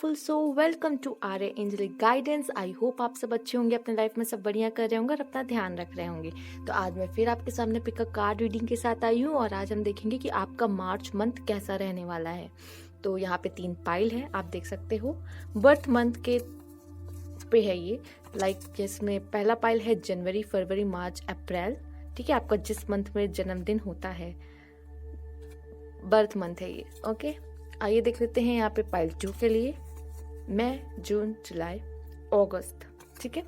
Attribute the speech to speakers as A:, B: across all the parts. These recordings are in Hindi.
A: Beautiful so welcome to our angelic guidance. I hope आप सब अच्छे होंगे, अपने लाइफ में सब बढ़िया कर रहे होंगे और अपना ध्यान रख रहे होंगे। तो आज मैं फिर आपके सामने पिक अ कार्ड रीडिंग के साथ आई हूँ और आज हम देखेंगे कि आपका मार्च मंथ कैसा रहने वाला है। तो यहाँ पे 3 पाइल है, आप देख सकते हो बर्थ मंथ के पे है ये। जिसमें पहला पाइल है जनवरी, फरवरी, मार्च, अप्रैल। ठीक है, आपका जिस मंथ में जन्मदिन होता है बर्थ मंथ है ये। ओके, आइए देख लेते हैं यहाँ पे पाइल 2 के लिए मई, जून, जुलाई, अगस्त। ठीक है,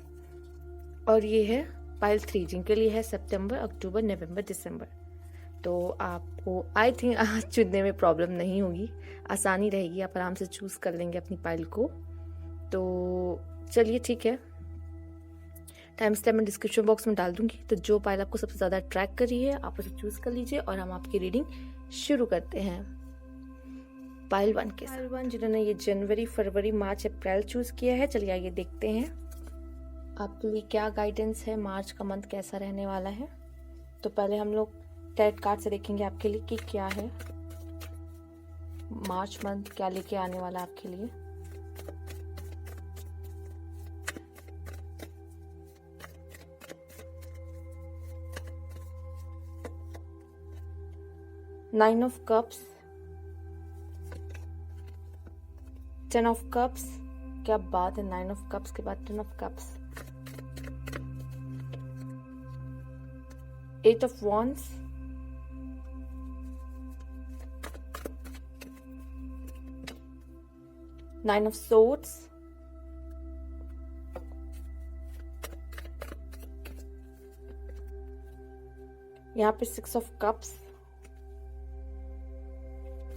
A: और ये है पाइल 3 जिनके लिए है सितंबर, अक्टूबर, नवंबर, दिसंबर। तो आपको आई थिंक आज चुनने में प्रॉब्लम नहीं होगी, आसानी रहेगी, आप आराम से चूज कर लेंगे अपनी पाइल को। तो चलिए ठीक है, टाइम स्टैम्प मैं डिस्क्रिप्शन बॉक्स में डाल दूंगी। तो जो पाइल आपको सबसे ज़्यादा अट्रैक्ट कर रही है आप उसे चूज कर लीजिए और हम आपकी रीडिंग शुरू करते हैं। पाइल 1 के पाइल 1 जिन्होंने ये जनवरी, फरवरी, मार्च, अप्रैल चूज किया है, चलिए आइए देखते हैं आपके लिए क्या गाइडेंस है, मार्च का मंथ कैसा रहने वाला है। तो पहले हम लोग टैरोट कार्ड से देखेंगे आपके लिए कि क्या है मार्च मंथ, क्या लेके आने वाला है आपके लिए। Nine of cups, 10 of cups, क्या बात है, 9 ऑफ कप्स के बाद 10 of cups, 8 of wands, 9 of swords, यहाँ पे 6 ऑफ कप्स।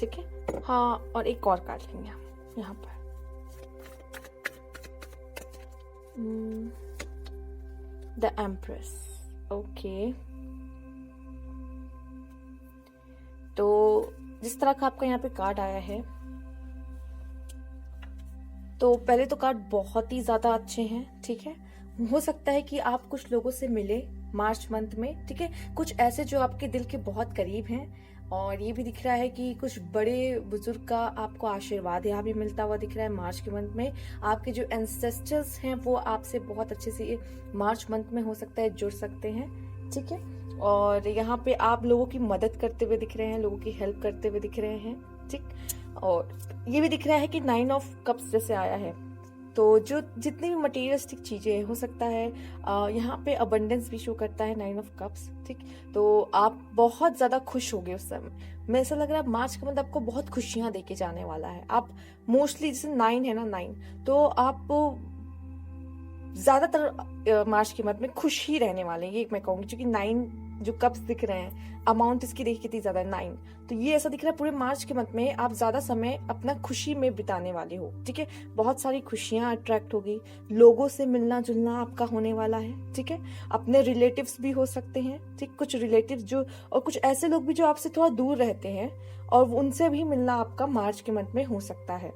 A: ठीक है, हाँ, और एक और कार्ड लेंगे हम यहाँ पर द एम्प्रेस। ओके, तो जिस तरह का आपका यहाँ पे कार्ड आया है, तो पहले तो कार्ड बहुत ही ज्यादा अच्छे हैं। ठीक है, हो सकता है कि आप कुछ लोगों से मिले मार्च मंथ में। ठीक है, कुछ ऐसे जो आपके दिल के बहुत करीब हैं, और ये भी दिख रहा है कि कुछ बड़े बुजुर्ग का आपको आशीर्वाद यहाँ भी मिलता हुआ दिख रहा है मार्च के मंथ में। आपके जो एंसेस्टर्स हैं वो आपसे बहुत अच्छे से मार्च मंथ में हो सकता है जुड़ सकते हैं। ठीक है, और यहाँ पे आप लोगों की मदद करते हुए दिख रहे हैं, लोगों की हेल्प करते हुए दिख रहे हैं। ठीक, और ये भी दिख रहा है कि 9 ऑफ कप्स जैसे आया है, तो जो जितनी भी मटेरियलिस्टिक चीजें हो सकता है यहाँ पे अबंडेंस भी शो करता है 9 ऑफ कप्स। ठीक, तो आप बहुत ज्यादा खुश होगे उस समय। मैं ऐसा लग रहा है मार्च का मतलब आपको बहुत खुशियां देके जाने वाला है। आप मोस्टली जैसे 9 है ना, 9, तो आप ज्यादातर मार्च के मंथ में खुश ही रहने वाले हैं, ये मैं कहूंगी। क्योंकि 9 जो कप्स दिख रहे हैं, अमाउंट इसकी देखिए कितनी ज्यादा है, 9। तो ये ऐसा दिख रहा है पूरे मार्च के मंथ में आप ज्यादा समय अपना खुशी में बिताने वाले हो। ठीक है, बहुत सारी खुशियां अट्रैक्ट होगी, लोगों से मिलना जुलना आपका होने वाला है। ठीक है, अपने रिलेटिव्स भी हो सकते हैं। ठीक, कुछ रिलेटिव्स जो, और कुछ ऐसे लोग भी जो आपसे थोड़ा दूर रहते हैं, और उनसे भी मिलना आपका मार्च के मंथ में हो सकता है।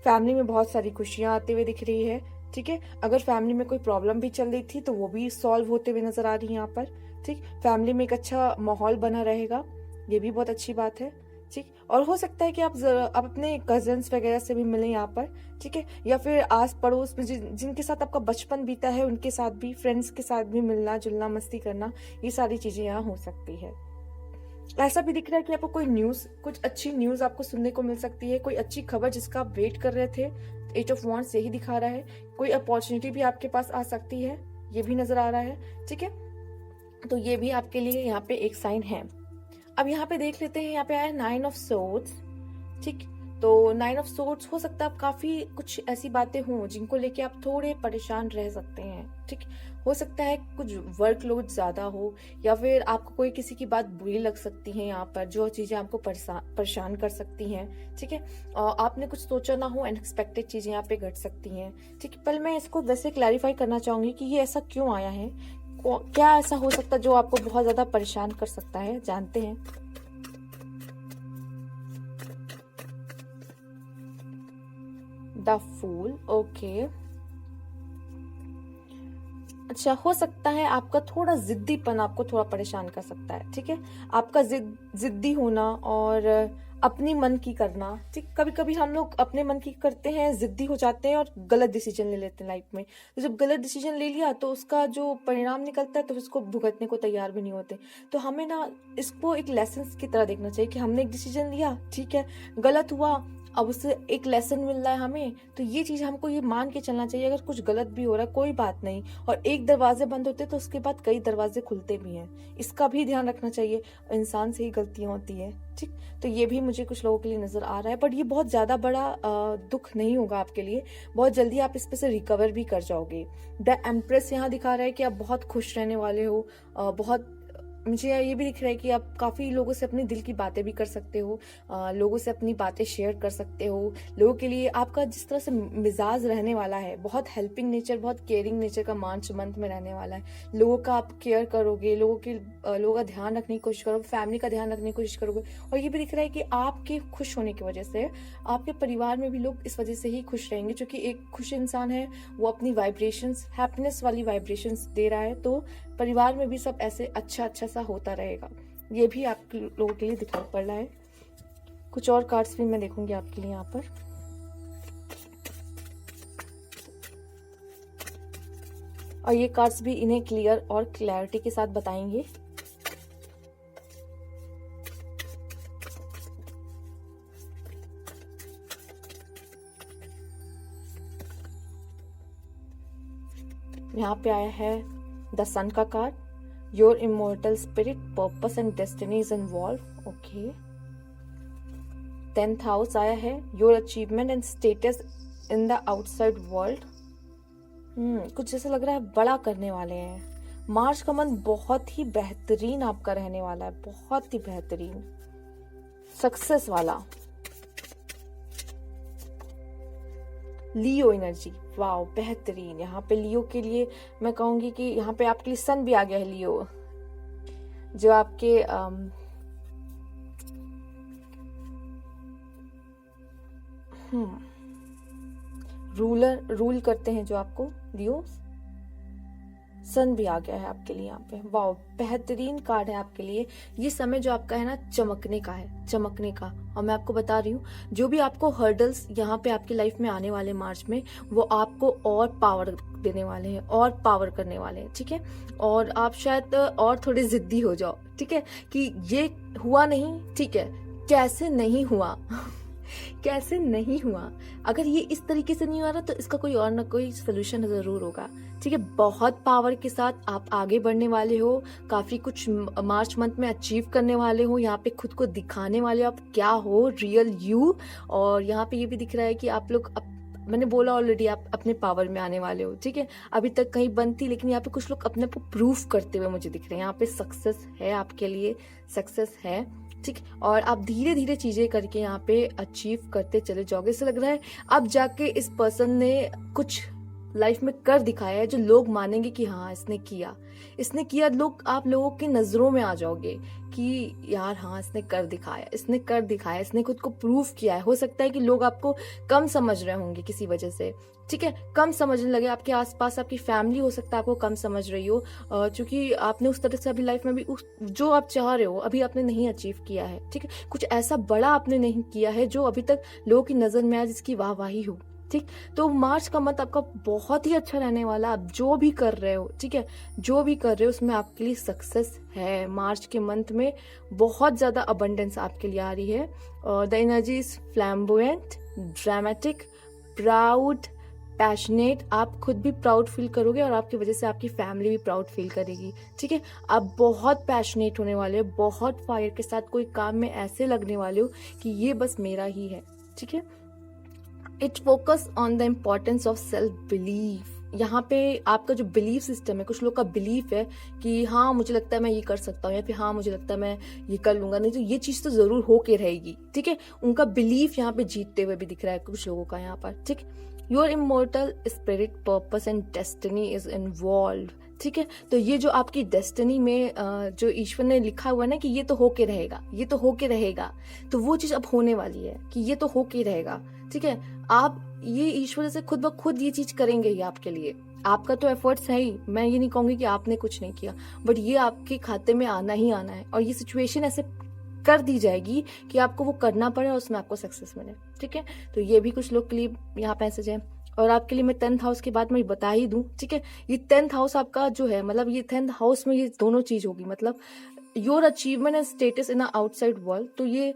A: फैमिली में बहुत सारी खुशियां आते हुए दिख रही है। ठीक है, अगर फैमिली में कोई प्रॉब्लम भी चल रही थी तो वो भी सॉल्व होते हुए नजर आ रही है यहाँ पर। ठीक, फैमिली में एक अच्छा माहौल बना रहेगा, ये भी बहुत अच्छी बात है। ठीक, और हो सकता है कि आप अपने कजन्स वगैरह से भी मिलें यहाँ पर। ठीक है, या फिर आस पड़ोस में जिनके साथ आपका बचपन बीता है उनके साथ भी, फ्रेंड्स के साथ भी मिलना जुलना, मस्ती करना, ये सारी चीजें यहाँ हो सकती है। ऐसा भी दिख रहा है कि आपको कोई न्यूज, कुछ अच्छी न्यूज आपको सुनने को मिल सकती है, कोई अच्छी खबर जिसका आप वेट कर रहे थे। 8 ऑफ वॉन्ड्स यही दिखा रहा है, कोई अपॉर्चुनिटी भी आपके पास आ सकती है, ये भी नजर आ रहा है। ठीक है, तो ये भी आपके लिए यहाँ पे एक साइन है। अब यहाँ पे देख लेते हैं, यहाँ पे आया 9 ऑफ सोर्ड्स। ठीक, तो 9 ऑफ सोर्ड्स हो सकता है आप काफी कुछ ऐसी बातें हों जिनको लेके आप थोड़े परेशान रह सकते हैं। ठीक, हो सकता है कुछ वर्कलोड ज्यादा हो, या फिर आपको कोई किसी की बात बुरी लग सकती है यहाँ पर, जो चीजें आपको परेशान कर सकती हैं। ठीक है, और आपने कुछ सोचा ना हो, अनएक्सपेक्टेड चीजें यहाँ पे घट सकती हैं। ठीक है, पहले मैं इसको वैसे क्लैरिफाई करना चाहूंगी कि ये ऐसा क्यों आया है, क्या ऐसा हो सकता है जो आपको बहुत ज्यादा परेशान कर सकता है, जानते हैं। The fool. ओके, अच्छा, हो सकता है आपका थोड़ा जिद्दीपन आपको थोड़ा परेशान कर सकता है, ठीक है। आपका जिद्दी होना और अपनी मन की करना, ठीक। कभी कभी हम लोग अपने मन की करते हैं, जिद्दी हो जाते हैं और गलत डिसीजन ले लेते हैं लाइफ में। तो जब गलत डिसीजन ले लिया तो उसका जो परिणाम निकलता है तो उसको भुगतने को तैयार भी नहीं होते। तो हमें ना इसको एक लेसन की तरह देखना चाहिए कि हमने एक डिसीजन लिया, ठीक है, गलत हुआ, अब उससे एक लेसन मिल रहा है हमें, तो ये चीज हमको ये मान के चलना चाहिए, अगर कुछ गलत भी हो रहा है कोई बात नहीं, और एक दरवाजे बंद होते हैं तो उसके बाद कई दरवाजे खुलते भी हैं, इसका भी ध्यान रखना चाहिए। इंसान से ही गलतियां होती है, ठीक। तो ये भी मुझे कुछ लोगों के लिए नजर आ रहा है, बट ये बहुत ज्यादा बड़ा दुख नहीं होगा आपके लिए, बहुत जल्दी आप इस पे से रिकवर भी कर जाओगे। द एम्प्रेस यहाँ दिखा रहा है कि आप बहुत खुश रहने वाले हो, बहुत मुझे ये भी दिख रहा है कि आप काफी लोगों से अपने दिल की बातें भी कर सकते हो, लोगों से अपनी बातें शेयर कर सकते हो। लोगों के लिए आपका जिस तरह से मिजाज रहने वाला है, बहुत हेल्पिंग नेचर, बहुत केयरिंग नेचर का मार्च मंथ में रहने वाला है। लोगों का आप केयर करोगे, लोगों का ध्यान रखने की कोशिश करोगे, फैमिली का ध्यान रखने की कोशिश करोगे। और ये भी दिख रहा है कि आपके खुश होने की वजह से आपके परिवार में भी लोग इस वजह से ही खुश रहेंगे, क्योंकि एक खुश इंसान है वो अपनी वाइब्रेशंस, हैप्पीनेस वाली वाइब्रेशंस दे रहा है, तो परिवार में भी सब ऐसे अच्छा अच्छा सा होता रहेगा। ये भी आप लोगों के लिए दिखाई पड़ रहा है। कुछ और कार्ड्स भी मैं देखूंगी आपके लिए यहाँ पर। और ये कार्ड्स भी इन्हें क्लियर और क्लैरिटी के साथ बताएंगे। यहाँ पे आया है द सन का card, your immortal spirit, purpose and destiny is involve, okay. 10th house आया है, your achievement and status in the outside world. कुछ जैसे लग रहा है बड़ा करने वाले हैं। मार्च का मंथ बहुत ही बेहतरीन आपका रहने वाला है, बहुत ही बेहतरीन, सक्सेस वाला। लियो एनर्जी, वाओ बेहतरीन। यहाँ पे लियो के लिए मैं कहूंगी कि यहाँ पे आपके लिए सन भी आ गया है लियो, जो आपके रूल करते हैं, जो आपको लियो, सन भी आ गया है आपके लिए यहाँ पे। वाओ बेहतरीन कार्ड है आपके लिए। ये समय जो आपका है ना चमकने का है, चमकने का। और मैं आपको बता रही हूँ, जो भी आपको हर्डल्स यहाँ पे आपकी लाइफ में आने वाले मार्च में, वो आपको और पावर देने वाले हैं और पावर करने वाले हैं, ठीक है। और आप शायद और थोड़े जिद्दी हो जाओ, ठीक है, कि ये हुआ नहीं, ठीक है, कैसे नहीं हुआ कैसे नहीं हुआ, अगर ये इस तरीके से नहीं हो रहा तो इसका कोई और ना कोई सोल्यूशन जरूर होगा, ठीक है। बहुत पावर के साथ आप आगे बढ़ने वाले हो, काफी कुछ मार्च मंथ में अचीव करने वाले हो, यहाँ पे खुद को दिखाने वाले हो आप क्या हो, रियल यू। और यहाँ पे ये भी दिख रहा है कि आप लोग मैंने बोला ऑलरेडी, आप अपने पावर में आने वाले हो, ठीक है। अभी तक कहीं बंद थी, लेकिन यहाँ पे कुछ लोग अपने को प्रूफ करते हुए मुझे दिख रहे हैं। यहाँ पे सक्सेस है आपके लिए, सक्सेस है, ठीक। और आप धीरे धीरे चीजें करके यहाँ पे अचीव करते चले जाओगे। ऐसा लग रहा है अब जाके इस पर्सन ने कुछ लाइफ में कर दिखाया है जो लोग मानेंगे कि हाँ इसने किया। लोग, आप लोगों की नजरों में आ जाओगे कि यार हाँ इसने कर दिखाया, इसने खुद को प्रूफ किया है। हो सकता है कि लोग आपको कम समझ रहे होंगे किसी वजह से, ठीक है, कम समझने लगे। आपके आसपास आपकी फैमिली हो सकता है आपको कम समझ रही हो, क्योंकि आपने उस तरह से अभी लाइफ में भी जो आप चाह रहे हो अभी आपने नहीं अचीव किया है, ठीक है। कुछ ऐसा बड़ा आपने नहीं किया है जो अभी तक लोगों की नजर में आए, जिसकी वाहवाही हो, ठीक। तो मार्च का मंथ आपका बहुत ही अच्छा रहने वाला। आप जो भी कर रहे हो, ठीक है, जो भी कर रहे हो उसमें आपके लिए सक्सेस है। मार्च के मंथ में बहुत ज्यादा अबंडेंस आपके लिए आ रही है। The energy is flamboyant, dramatic, proud, passionate. आप खुद भी प्राउड फील करोगे और आपकी वजह से आपकी फैमिली भी प्राउड फील करेगी, ठीक है। आप बहुत पैशनेट होने वाले हो, बहुत फायर के साथ कोई काम में ऐसे लगने वाले हो कि ये बस मेरा ही है, ठीक है। It focus on the importance of self belief. यहाँ पे आपका जो बिलीफ सिस्टम है, कुछ लोग का बिलीफ है कि हाँ मुझे लगता है मैं ये कर सकता हूँ, या फिर हाँ मुझे लगता है मैं ये कर लूंगा, नहीं तो ये चीज तो जरूर होके रहेगी, ठीक है। उनका बिलीफ यहाँ पे जीतते हुए भी दिख रहा है कुछ लोगों का यहाँ पर, ठीक। Your immortal spirit, purpose and destiny is involve, ठीक है। तो ये जो आपकी डेस्टिनी में जो ईश्वर ने लिखा हुआ है ना कि ये तो होके रहेगा, ये तो होके रहेगा, तो वो चीज अब होने वाली है कि ये तो होके रहेगा, ठीक है। आप ये ईश्वर से खुद ब खुद ये चीज करेंगे ही आपके लिए, आपका तो एफर्ट्स है ही, मैं ये नहीं कहूंगी कि आपने कुछ नहीं किया, बट ये आपके खाते में आना ही आना है, और ये सिचुएशन ऐसे कर दी जाएगी कि आपको वो करना पड़े और उसमें आपको सक्सेस मिले। ठीक है, तो ये भी कुछ लोग के लिए यहाँ मैसेज है। और आपके लिए मैं 10th हाउस के बाद मैं बता ही दूं, ठीक है, ये 10th हाउस आपका जो है, मतलब ये 10th हाउस में ये दोनों चीज होगी, मतलब your achievement and status in outside world. तो ये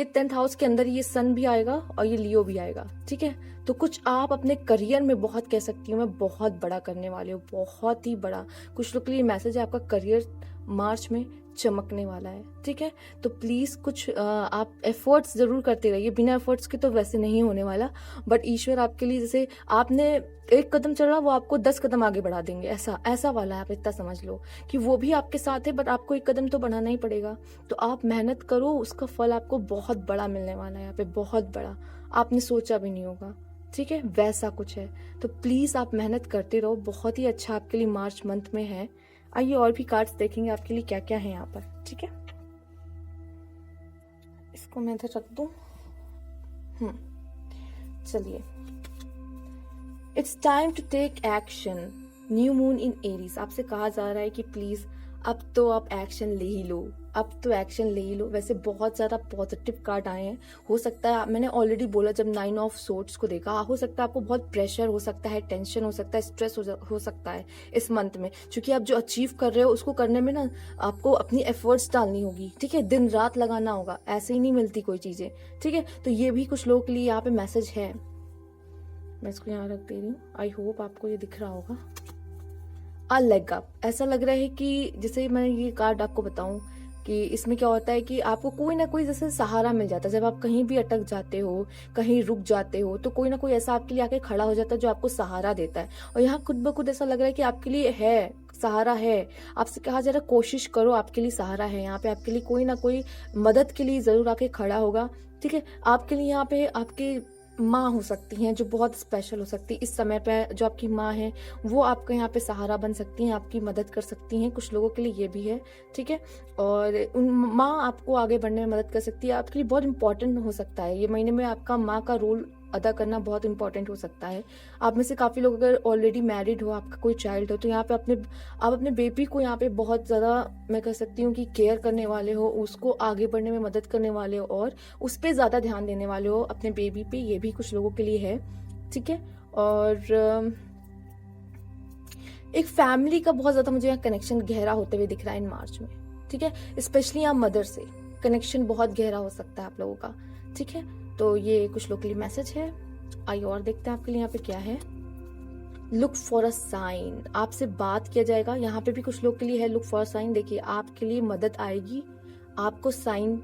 A: 10th हाउस के अंदर ये सन भी आएगा और ये लियो भी आएगा। ठीक है, तो कुछ आप अपने करियर में बहुत कह सकती हूँ मैं, बहुत बड़ा करने वाले हो, बहुत ही बड़ा। कुछ लोग के लिए मैसेज है, आपका करियर मार्च में चमकने वाला है। ठीक है, तो प्लीज कुछ आप एफर्ट्स जरूर करते रहिए, बिना एफर्ट्स के तो वैसे नहीं होने वाला, बट ईश्वर आपके लिए, जैसे आपने एक कदम चढ़ा वो आपको 10 कदम आगे बढ़ा देंगे, ऐसा वाला है। आप इतना समझ लो कि वो भी आपके साथ है, बट आपको एक कदम तो बढ़ाना ही पड़ेगा। तो आप मेहनत करो, उसका फल आपको बहुत बड़ा मिलने वाला है यहाँ पे, बहुत बड़ा, आपने सोचा भी नहीं होगा। ठीक है, वैसा कुछ है। तो प्लीज आप मेहनत करते रहो, बहुत ही अच्छा आपके लिए मार्च मंथ में है। आइए और भी कार्ड्स देखेंगे आपके लिए क्या क्या है यहाँ पर। ठीक है, इसको मैं इधर रख दूं। चलिए, it's time to take action, new moon in Aries. आपसे कहा जा रहा है कि प्लीज अब तो आप एक्शन ले ही लो, अब तो एक्शन ले ही लो। वैसे बहुत ज्यादा पॉजिटिव कार्ड आए हैं। हो सकता है, मैंने ऑलरेडी बोला जब 9 ऑफ सोर्ड्स को देखा, हो सकता है आपको बहुत प्रेशर हो सकता है, टेंशन हो सकता है, स्ट्रेस हो सकता है इस मंथ में, क्योंकि आप जो अचीव कर रहे हो उसको करने में ना आपको अपनी एफर्ट्स डालनी होगी। ठीक है, दिन रात लगाना होगा, ऐसे ही नहीं मिलती कोई चीजें। ठीक है, तो ये भी कुछ लोगों के लिए यहाँ पे मैसेज है। मैं इसको यहाँ रख दे रही हूँ, आई होप आपको ये दिख रहा होगा। अ लेग अप, ऐसा लग रहा है कि जैसे मैं ये कार्ड आपको बताऊं कि इसमें क्या होता है कि आपको कोई ना कोई जैसे सहारा मिल जाता है। जब आप कहीं भी अटक जाते हो, कहीं रुक जाते हो, तो कोई ना कोई ऐसा आपके लिए आके खड़ा हो जाता है जो आपको सहारा देता है। और यहाँ खुद ब खुद ऐसा लग रहा है कि आपके लिए है सहारा है। आपसे कहा जा रहा है कोशिश करो, आपके लिए सहारा है। यहाँ पे आपके लिए कोई ना कोई मदद के लिए जरूर आके खड़ा होगा। ठीक है, आपके लिए यहाँ पे आपके माँ हो सकती हैं जो बहुत स्पेशल हो सकती है इस समय पे। जो आपकी माँ है वो आपका यहाँ पे सहारा बन सकती हैं, आपकी मदद कर सकती हैं। कुछ लोगों के लिए ये भी है। ठीक है, और उन माँ आपको आगे बढ़ने में मदद कर सकती है, आपके लिए बहुत इंपॉर्टेंट हो सकता है। ये महीने में आपका माँ का रोल अदा करना बहुत इंपॉर्टेंट हो सकता है। आप में से काफी लोग अगर ऑलरेडी मैरिड हो, आपका कोई चाइल्ड हो, तो यहाँ पे आप अपने बेबी को यहाँ पे बहुत ज्यादा मैं कह सकती हूँ कि केयर करने वाले हो, उसको आगे बढ़ने में मदद करने वाले हो और उस पर ज्यादा ध्यान देने वाले हो अपने बेबी पे। ये भी कुछ लोगों के लिए है। ठीक है, और एक फैमिली का बहुत ज्यादा मुझे यहाँ कनेक्शन गहरा होते हुए दिख रहा है इन मार्च में। ठीक है, स्पेशली यहाँ मदर से कनेक्शन बहुत गहरा हो सकता है आप लोगों का। ठीक है, तो ये कुछ लोग के लिए मैसेज है। आइए और देखते हैं आपके लिए यहाँ पे क्या है। लुक फॉर अ साइन, आपसे बात किया जाएगा। यहाँ पे भी कुछ लोग के लिए है लुक फॉर अ साइन। देखिए, आपके लिए मदद आएगी, आपको साइन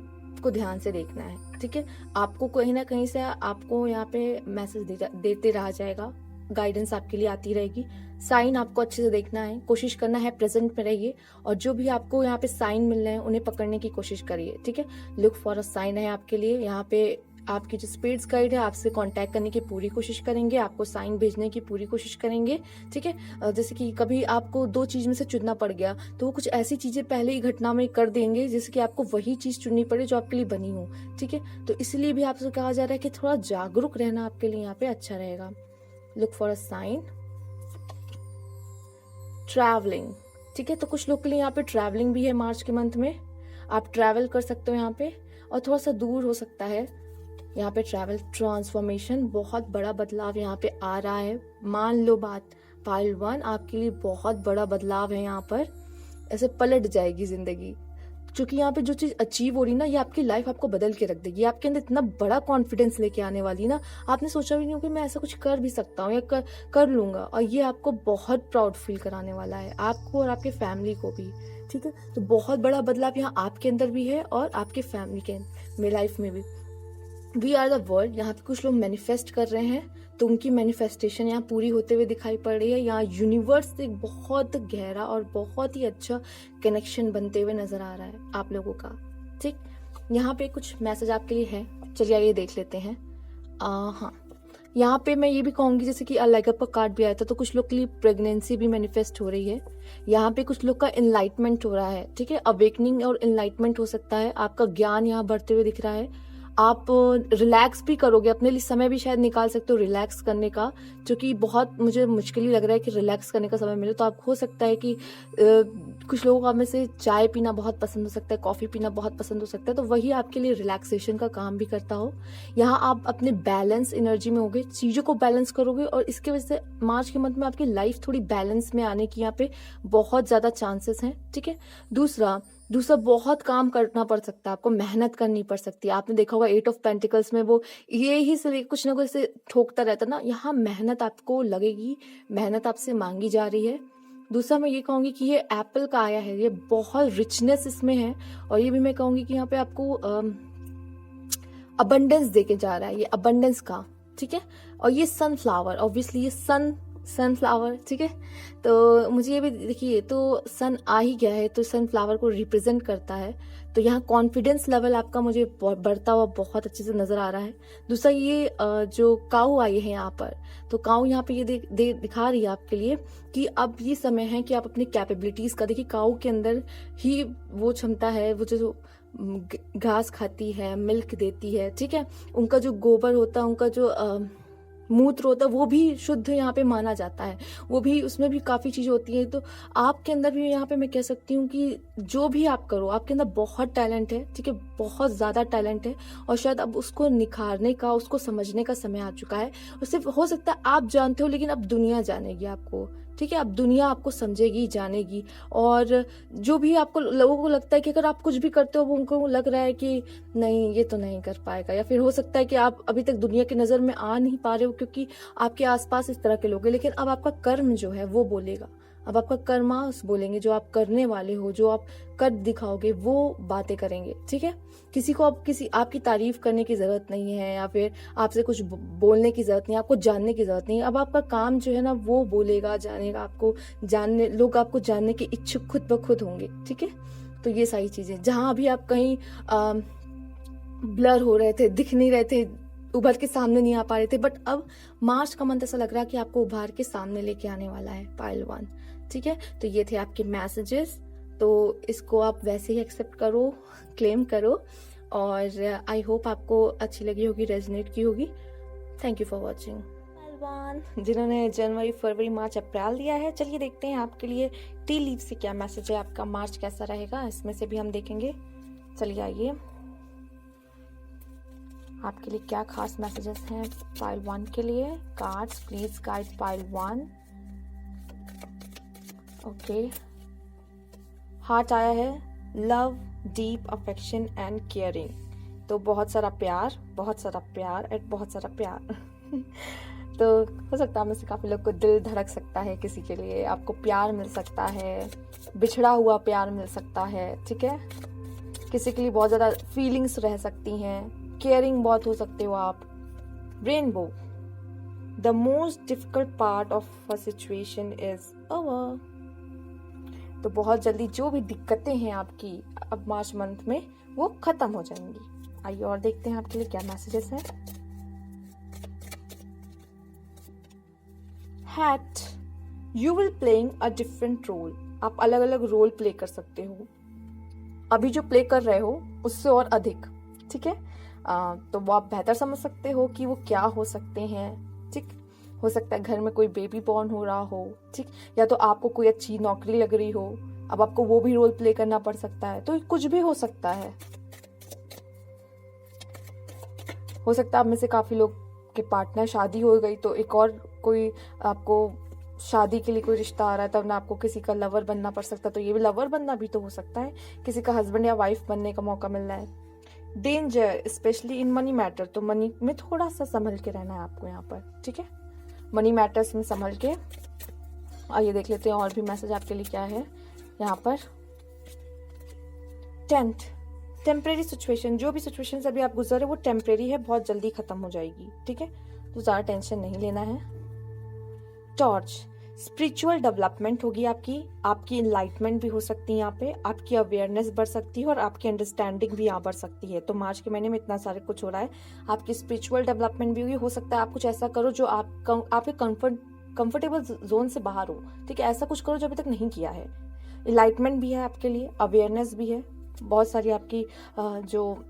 A: को ध्यान से देखना है। ठीक है, आपको कहीं ना कहीं से आपको यहाँ पे मैसेज देते रहा जाएगा, गाइडेंस आपके लिए आती रहेगी। साइन आपको अच्छे से देखना है, कोशिश करना है प्रेजेंट में रहिए, और जो भी आपको यहाँ पे साइन मिल रहे हैं उन्हें पकड़ने की कोशिश करिए। ठीक है, लुक फॉर अ साइन है आपके लिए। यहाँ पे आपकी जो स्पिरिट्स गाइड है आपसे कांटेक्ट करने की पूरी कोशिश करेंगे, आपको साइन भेजने की पूरी कोशिश करेंगे। ठीक है, जैसे कि कभी आपको 2 चीज में से चुनना पड़ गया, तो वो कुछ ऐसी चीजें पहले ही घटना में कर देंगे जिससे कि आपको वही चीज चुननी पड़े जो आपके लिए बनी हो। ठीक है, तो इसलिए भी आपसे कहा जा रहा है कि थोड़ा जागरूक रहना आपके लिए यहाँ पे अच्छा रहेगा। Look for a sign. Travelling, ठीक है, तो कुछ लोग के लिए यहाँ पे ट्रैवलिंग भी है मार्च के मंथ में। आप ट्रैवल कर सकते हो यहाँ पे, और थोड़ा सा दूर हो सकता है यहाँ पे ट्रैवल। ट्रांसफॉर्मेशन, बहुत बड़ा बदलाव यहाँ पे आ रहा है। मान लो बात, पाइल 1 आपके लिए बहुत बड़ा बदलाव है यहाँ पर। ऐसे पलट जाएगी जिंदगी, क्योंकि यहाँ पे जो चीज अचीव हो रही ना, ये आपकी लाइफ आपको बदल के रख देगी। आपके अंदर इतना बड़ा कॉन्फिडेंस लेके आने वाली ना, आपने सोचा भी नहीं हो कि मैं ऐसा कुछ कर भी सकता हूँ या कर लूंगा, और ये आपको बहुत प्राउड फील कराने वाला है, आपको और आपके फैमिली को भी। ठीक है, तो बहुत बड़ा बदलाव यहाँ आपके अंदर भी है और आपके फैमिली के लाइफ में भी। वी आर द वर्ल्ड, यहाँ पे कुछ लोग मैनिफेस्ट कर रहे हैं, तो उनकी मैनिफेस्टेशन यहाँ पूरी होते हुए दिखाई पड़ रही है। यहाँ यूनिवर्स से बहुत गहरा और बहुत ही अच्छा कनेक्शन बनते हुए नजर आ रहा है आप लोगों का। ठीक, यहाँ पे कुछ मैसेज आपके लिए है, चलिए आइए देख लेते हैं। हाँ, यहाँ पे मैं ये भी कहूंगी जैसे कि अलाइगअप का कार्ड भी आया था, तो कुछ लोग के लिए प्रेगनेंसी भी मैनिफेस्ट हो रही है। यहाँ पे कुछ लोग का इनलाइटमेंट हो रहा है। ठीक है, अवेकनिंग और इनलाइटमेंट हो सकता है। आपका ज्ञान यहाँ बढ़ते हुए दिख रहा है। आप रिलैक्स भी करोगे, अपने लिए समय भी शायद निकाल सकते हो रिलैक्स करने का, जो कि बहुत मुझे मुश्किल ही लग रहा है कि रिलैक्स करने का समय मिले। तो आप हो सकता है कि कुछ लोगों को में से चाय पीना बहुत पसंद हो सकता है, कॉफ़ी पीना बहुत पसंद हो सकता है, तो वही आपके लिए रिलैक्सेशन का काम भी करता हो। यहाँ आप अपने बैलेंस एनर्जी में होगे, चीज़ों को बैलेंस करोगे, और इसके वजह से मार्च के मंथ में आपकी लाइफ थोड़ी बैलेंस में आने की यहाँ पे बहुत ज़्यादा चांसेस हैं, ठीक है। दूसरा बहुत काम करना पड़ सकता है आपको, मेहनत करनी पड़ सकती है। आपने देखा होगा 8 ऑफ पेंटिकल्स में वो ये ही से लेकर कुछ ना कुछ से ठोकता रहता ना, यहाँ मेहनत आपको लगेगी, मेहनत आपसे मांगी जा रही है। दूसरा मैं ये कहूँगी कि ये एप्पल का आया है, ये बहुत रिचनेस इसमें है, और ये भी मैं कहूँगी कि यहाँ पे आपको अबंडेंस देके जा रहा है, ये अबंडेंस का, ठीक है। और ये सनफ्लावर, ऑब्वियसली ये सनफ्लावर, ठीक है। तो मुझे ये भी देखिए, तो सन आ ही गया है, तो सनफ्लावर को रिप्रेजेंट करता है। तो यहाँ कॉन्फिडेंस लेवल आपका मुझे बढ़ता हुआ बहुत अच्छे से नजर आ रहा है। दूसरा ये जो काऊ आई है यहाँ पर, तो काऊ यहाँ पे ये दिखा रही है आपके लिए कि अब ये समय है कि आप अपनी कैपेबिलिटीज का, देखिए काऊ के अंदर ही वो क्षमता है, वो जो घास खाती है, मिल्क देती है, ठीक है। उनका जो गोबर होता है, उनका जो मूत्र होता है, वो भी शुद्ध यहाँ पे माना जाता है, वो भी, उसमें भी काफ़ी चीज़ें होती हैं। तो आपके अंदर भी यहाँ पे मैं कह सकती हूँ कि जो भी आप करो, आपके अंदर बहुत टैलेंट है, ठीक है, बहुत ज़्यादा टैलेंट है, और शायद अब उसको निखारने का, उसको समझने का समय आ चुका है। और सिर्फ हो सकता है आप जानते हो, लेकिन अब दुनिया जानेगी आपको, ठीक है। अब दुनिया आपको समझेगी, जानेगी, और जो भी आपको, लोगों को लगता है कि अगर आप कुछ भी करते हो, वो उनको लग रहा है कि नहीं ये तो नहीं कर पाएगा, या फिर हो सकता है कि आप अभी तक दुनिया की नज़र में आ नहीं पा रहे हो क्योंकि आपके आसपास इस तरह के लोग हैं। लेकिन अब आपका कर्म जो है वो बोलेगा, अब आपका कर्मास बोलेंगे, जो आप करने वाले हो, जो आप कर दिखाओगे, वो बातें करेंगे, ठीक है। किसी को अब आपकी तारीफ करने की जरूरत नहीं है, या फिर आपसे कुछ बोलने की जरूरत नहीं है, आपको जानने की जरूरत नहीं है। अब आपका काम जो है ना, वो बोलेगा, जानेगा, आपको जानने, लोग आपको जानने के इच्छुक खुद ब खुद होंगे, ठीक है। तो ये सारी चीजें, जहां भी आप कहीं ब्लर हो रहे थे, दिख नहीं रहे थे, उभर के सामने नहीं आ पा रहे थे, बट अब मार्च का मंथ ऐसा लग रहा है कि आपको उभार के सामने लेके आने वाला है, पाइल 1, ठीक है। तो ये थे आपके मैसेजेस, तो इसको आप वैसे ही एक्सेप्ट करो, क्लेम करो, और आई होप आपको अच्छी लगी होगी, रेजोनेट की होगी। Thank you for watching. जिन्होंने जनवरी, फरवरी, मार्च, अप्रैल दिया है, चलिए देखते हैं आपके लिए टी लीव से क्या मैसेज है, आपका मार्च कैसा रहेगा, इसमें से भी हम देखेंगे। चलिए आइए, आपके लिए क्या खास मैसेजेस हैं पाइल 1 के लिए। Cards please guide pile 1। Okay, heart आया है, love, deep affection and caring. तो बहुत सारा प्यार एंड बहुत सारा प्यार तो हो सकता है में से काफी लोग को दिल धड़क सकता है, किसी के लिए आपको प्यार मिल सकता है, बिछड़ा हुआ प्यार मिल सकता है, ठीक है। किसी के लिए बहुत ज्यादा फीलिंग्स रह सकती हैं, केयरिंग बहुत हो सकते हो आप। Rainbow, the most difficult part of a situation is over. तो बहुत जल्दी जो भी दिक्कतें हैं आपकी अब मार्च मंथ में, वो खत्म हो जाएंगी। आइए और देखते हैं आपके लिए क्या मैसेजेस हैं। Hat, you will playing a different role. आप अलग अलग रोल प्ले कर सकते हो, अभी जो प्ले कर रहे हो उससे और अधिक, ठीक है। तो वो आप बेहतर समझ सकते हो कि वो क्या हो सकते हैं, ठीक। हो सकता है घर में कोई बेबी बॉर्न हो रहा हो, ठीक, या तो आपको कोई अच्छी नौकरी लग रही हो, अब आपको वो भी रोल प्ले करना पड़ सकता है। तो कुछ भी हो सकता है। हो सकता है आप में से काफी लोग के पार्टनर शादी हो गई, तो एक और कोई आपको शादी के लिए कोई रिश्ता आ रहा है, तब ना आपको किसी का लवर बनना पड़ सकता है। तो ये भी लवर बनना भी तो हो सकता है, किसी का हस्बैंड या वाइफ बनने का मौका मिल रहा है। Danger, specially in money matter. तो मनी में थोड़ा सा संभल के रहना है आपको यहाँ पर, ठीक है। मनी मैटर्स में संभल के। आइए देख लेते हैं और भी मैसेज आपके लिए क्या है यहाँ पर। 10th, temporary situation. जो भी सिचुएशन अभी आप गुजर रहे वो टेम्परेरी है, बहुत जल्दी खत्म हो जाएगी, ठीक है। तो ज्यादा टेंशन नहीं लेना है। टॉर्च, स्पिरिचुअल डेवलपमेंट होगी आपकी इनलाइटमेंट भी हो सकती है यहाँ पे, आपकी अवेयरनेस बढ़ सकती है, और आपकी अंडरस्टैंडिंग भी यहाँ बढ़ सकती है। तो मार्च के महीने में इतना सारे कुछ हो रहा है, आपकी स्पिरिचुअल डेवलपमेंट भी होगी। हो सकता है आप कुछ ऐसा करो जो आपके कंफर्टेबल जोन से बाहर हो, ठीक है। ऐसा कुछ करो जो अभी तक नहीं किया है। इनलाइटमेंट भी है आपके लिए, अवेयरनेस भी है, बहुत सारी आपकी जो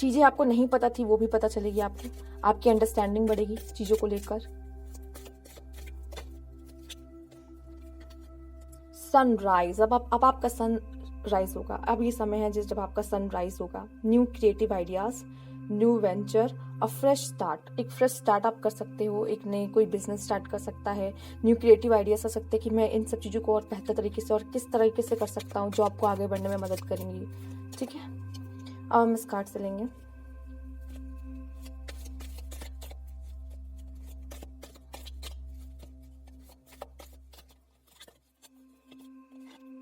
A: चीज़ें आपको नहीं पता थी वो भी पता चलेगी आपको, आपकी अंडरस्टैंडिंग बढ़ेगी चीज़ों को लेकर। सनराइज, अब आपका सनराइज होगा, अब ये समय है जब आपका सनराइज होगा। New creative ideas, new venture, अ फ्रेश स्टार्ट, एक फ्रेश स्टार्ट आप कर सकते हो, एक नए कोई बिजनेस स्टार्ट कर सकता है। न्यू क्रिएटिव आइडियाज आ सकते हैं कि मैं इन सब चीज़ों को और बेहतर तरीके से और किस तरीके से कर सकता हूँ जो आपको आगे बढ़ने में मदद करेंगी। ठीक है, अब हम इस कार्ड से लेंगे।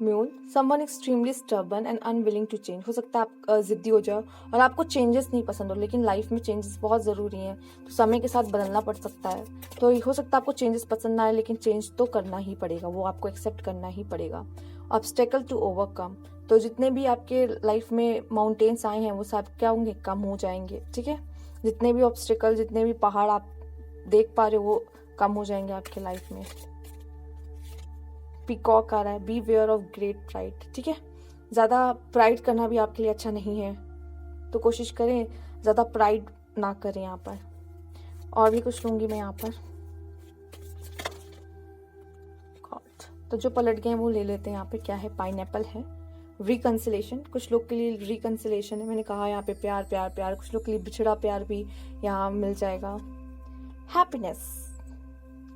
A: Mule, someone extremely stubborn and unwilling to change, हो सकता है आप जिद्दी हो जाओ और आपको चेंजेस नहीं पसंद हो, लेकिन लाइफ में चेंजेस बहुत ज़रूरी हैं, तो समय के साथ बदलना पड़ सकता है। तो हो सकता है आपको चेंजेस पसंद ना आए, लेकिन चेंज तो करना ही पड़ेगा, वो आपको एक्सेप्ट करना ही पड़ेगा। ऑब्स्टेकल टू ओवरकम, तो जितने भी आपके लाइफ में माउंटेन्स आए हैं वो सब क्या होंगे, कम हो जाएंगे। ठीक है, जितने भी ऑब्स्टेकल, जितने भी पहाड़ आप देख पा रहे हो वो कम हो जाएंगे आपके लाइफ में। पीकॉक आ रहा है, beware of great pride. ठीक है, ज़्यादा प्राइड करना भी आपके लिए अच्छा नहीं है, तो कोशिश करें ज़्यादा प्राइड ना करें यहाँ पर। और भी कुछ लूँगी मैं यहाँ पर, तो जो पलट गए वो ले लेते हैं। यहाँ पे क्या है, पाइनएप्पल है। रिकंसिलेशन, कुछ लोग के लिए रिकंसिलेशन है, मैंने कहा यहाँ पे प्यार प्यार प्यार, कुछ लोग के लिए बिछड़ा प्यार भी यहाँ मिल जाएगा। हैप्पीनेस,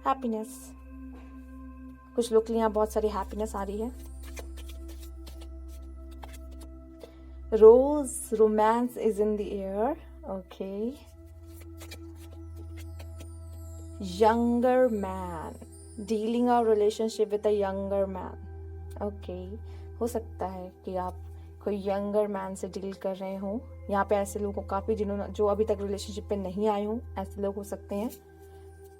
A: हैप्पीनेस, कुछ लोग के लिए यहाँ बहुत सारी हैप्पीनेस आ रही है। Rose, romance is in the air. Okay, younger man, dealing a relationship with a younger man. Okay, हो सकता है कि आप कोई यंगर मैन से डील कर रहे हो। यहाँ पे ऐसे लोगों को काफी, जिन्होंने जो अभी तक रिलेशनशिप पे नहीं आए हों, ऐसे लोग हो सकते हैं।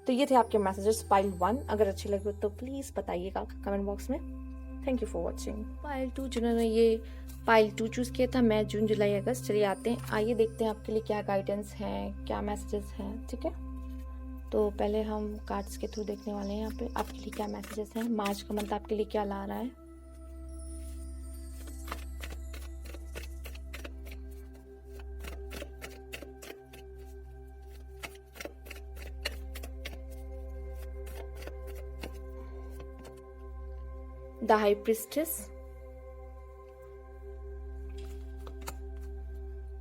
A: तो ये थे आपके मैसेजेस पाइल 1। अगर अच्छे लगे तो प्लीज बताइएगा कमेंट बॉक्स में। Thank you for watching. Pile 2, जिन्होंने ये पाइल 2 चूज किया था, मैं जून जुलाई अगस्त। चलिए आते हैं, आइए देखते हैं आपके लिए क्या गाइडेंस है, क्या मैसेजेस हैं। ठीक है, तो पहले हम कार्ड्स के थ्रू देखने वाले हैं यहाँ पे आपके लिए क्या मैसेजेस हैं, मार्च का मंथ आपके लिए क्या ला रहा है। द हाई प्रिस्टेस,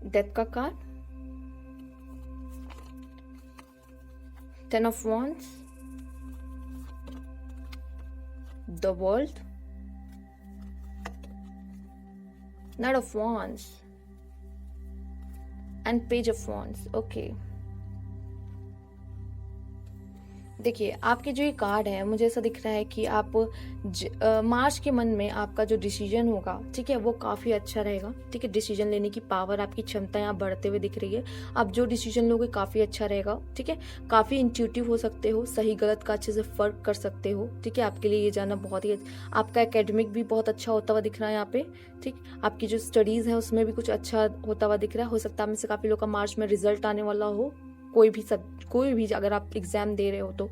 A: डेथ का card, 10 of Wands, the World, Knight of Wands and Page of Wands. Okay. देखिए, आपके जो ये कार्ड है, मुझे ऐसा दिख रहा है कि आप मार्च के मन में आपका जो डिसीजन होगा, ठीक है, वो काफ़ी अच्छा रहेगा। ठीक है, डिसीजन लेने की पावर, आपकी क्षमता यहाँ बढ़ते हुए दिख रही है। आप जो डिसीजन लोगे काफ़ी अच्छा रहेगा। ठीक है, काफ़ी इंट्यूटिव हो सकते हो, सही गलत का अच्छे से फ़र्क कर सकते हो। ठीक है, आपके लिए ये जानना बहुत ही, आपका एकेडमिक भी बहुत अच्छा होता हुआ दिख रहा है यहाँ पे। ठीक, आपकी जो स्टडीज़ है उसमें भी कुछ अच्छा होता हुआ दिख रहा है। हो सकता है में से काफ़ी लोग का मार्च में रिजल्ट आने वाला हो, कोई भी अगर आप एग्जाम दे रहे हो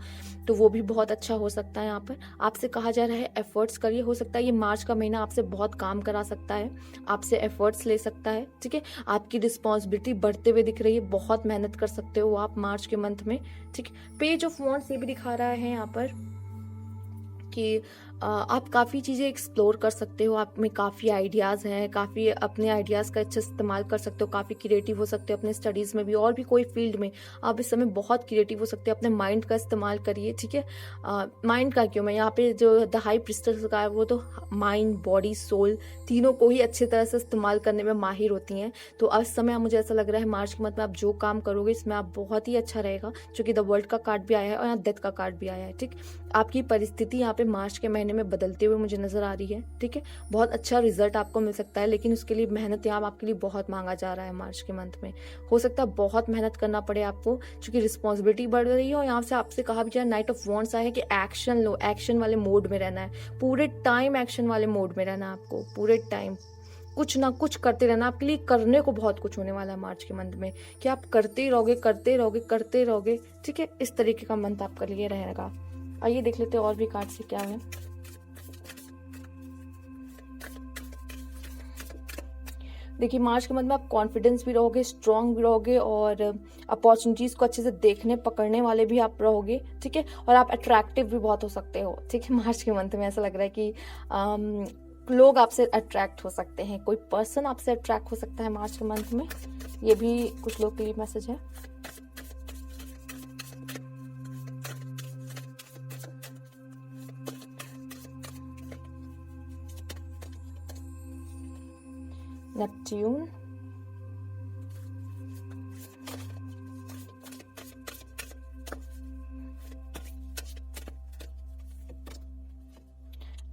A: तो वो भी बहुत अच्छा हो सकता है। यहाँ पर आपसे कहा जा रहा है एफर्ट्स करिए। हो सकता है ये मार्च का महीना आपसे बहुत काम करा सकता है, आपसे एफर्ट्स ले सकता है। ठीक है, आपकी रिस्पॉन्सिबिलिटी बढ़ते हुए दिख रही है, बहुत मेहनत कर सकते हो आप मार्च के मंथ में। ठीक, पेज ऑफ वॉन्ड्स ये भी दिखा रहा है यहाँ पर कि आप काफ़ी चीज़ें एक्सप्लोर कर सकते हो, आप में काफ़ी आइडियाज़ हैं, काफ़ी अपने आइडियाज़ का अच्छा इस्तेमाल कर सकते हो, काफ़ी क्रिएटिव हो सकते हो अपने स्टडीज़ में भी, और भी कोई फील्ड में आप इस समय बहुत क्रिएटिव हो सकते हो। अपने माइंड का इस्तेमाल करिए। ठीक है, माइंड का क्यों, मैं यहाँ पे जो द हाई प्रिस्टेस का है वो तो माइंड, बॉडी, सोल तीनों को ही अच्छी तरह से इस्तेमाल करने में माहिर होती हैं। तो इस समय मुझे ऐसा लग रहा है मार्च के मंथ में आप जो काम करोगे इसमें आप बहुत ही अच्छा रहेगा, क्योंकि द वर्ल्ड का कार्ड भी आया है और यहाँ डेथ का कार्ड भी आया है। ठीक, आपकी परिस्थिति यहाँ पे मार्च के महीने में बदलते हुए मुझे नजर आ रही है। ठीक है, बहुत अच्छा रिजल्ट आपको मिल सकता है, लेकिन उसके लिए मेहनत यहाँ आपके लिए बहुत मांगा जा रहा है मार्च के मंथ में। हो सकता है बहुत मेहनत करना पड़े आपको, क्योंकि रिस्पॉन्सिबिलिटी बढ़ रही है। और यहाँ से आपसे कहा भी जाए, नाइट ऑफ वॉन्ड्स आया है कि एक्शन लो, एक्शन वाले मोड में रहना है, पूरे टाइम एक्शन वाले मोड में रहना है आपको, पूरे टाइम कुछ ना कुछ करते रहना। आपके लिए करने को बहुत कुछ होने वाला है मार्च के मंथ में, कि आप करते रहोगे करते रहोगे करते रहोगे। ठीक है, इस तरीके का मंथ आपके लिए रहेगा। आइए देख लेते हैं और भी कार्ड से क्या है। देखिए मार्च के मंथ में आप कॉन्फिडेंस भी रहोगे, स्ट्रांग भी रहोगे और अपॉर्चुनिटीज को अच्छे से देखने पकड़ने वाले भी आप रहोगे, ठीक है। और आप अट्रैक्टिव भी बहुत हो सकते हो, ठीक है। मार्च के मंथ में ऐसा लग रहा है कि लोग आपसे अट्रैक्ट हो सकते हैं, कोई पर्सन आपसे अट्रैक्ट हो सकता है मार्च के मंथ में। ये भी कुछ लोग के लिए मैसेज है। Neptune,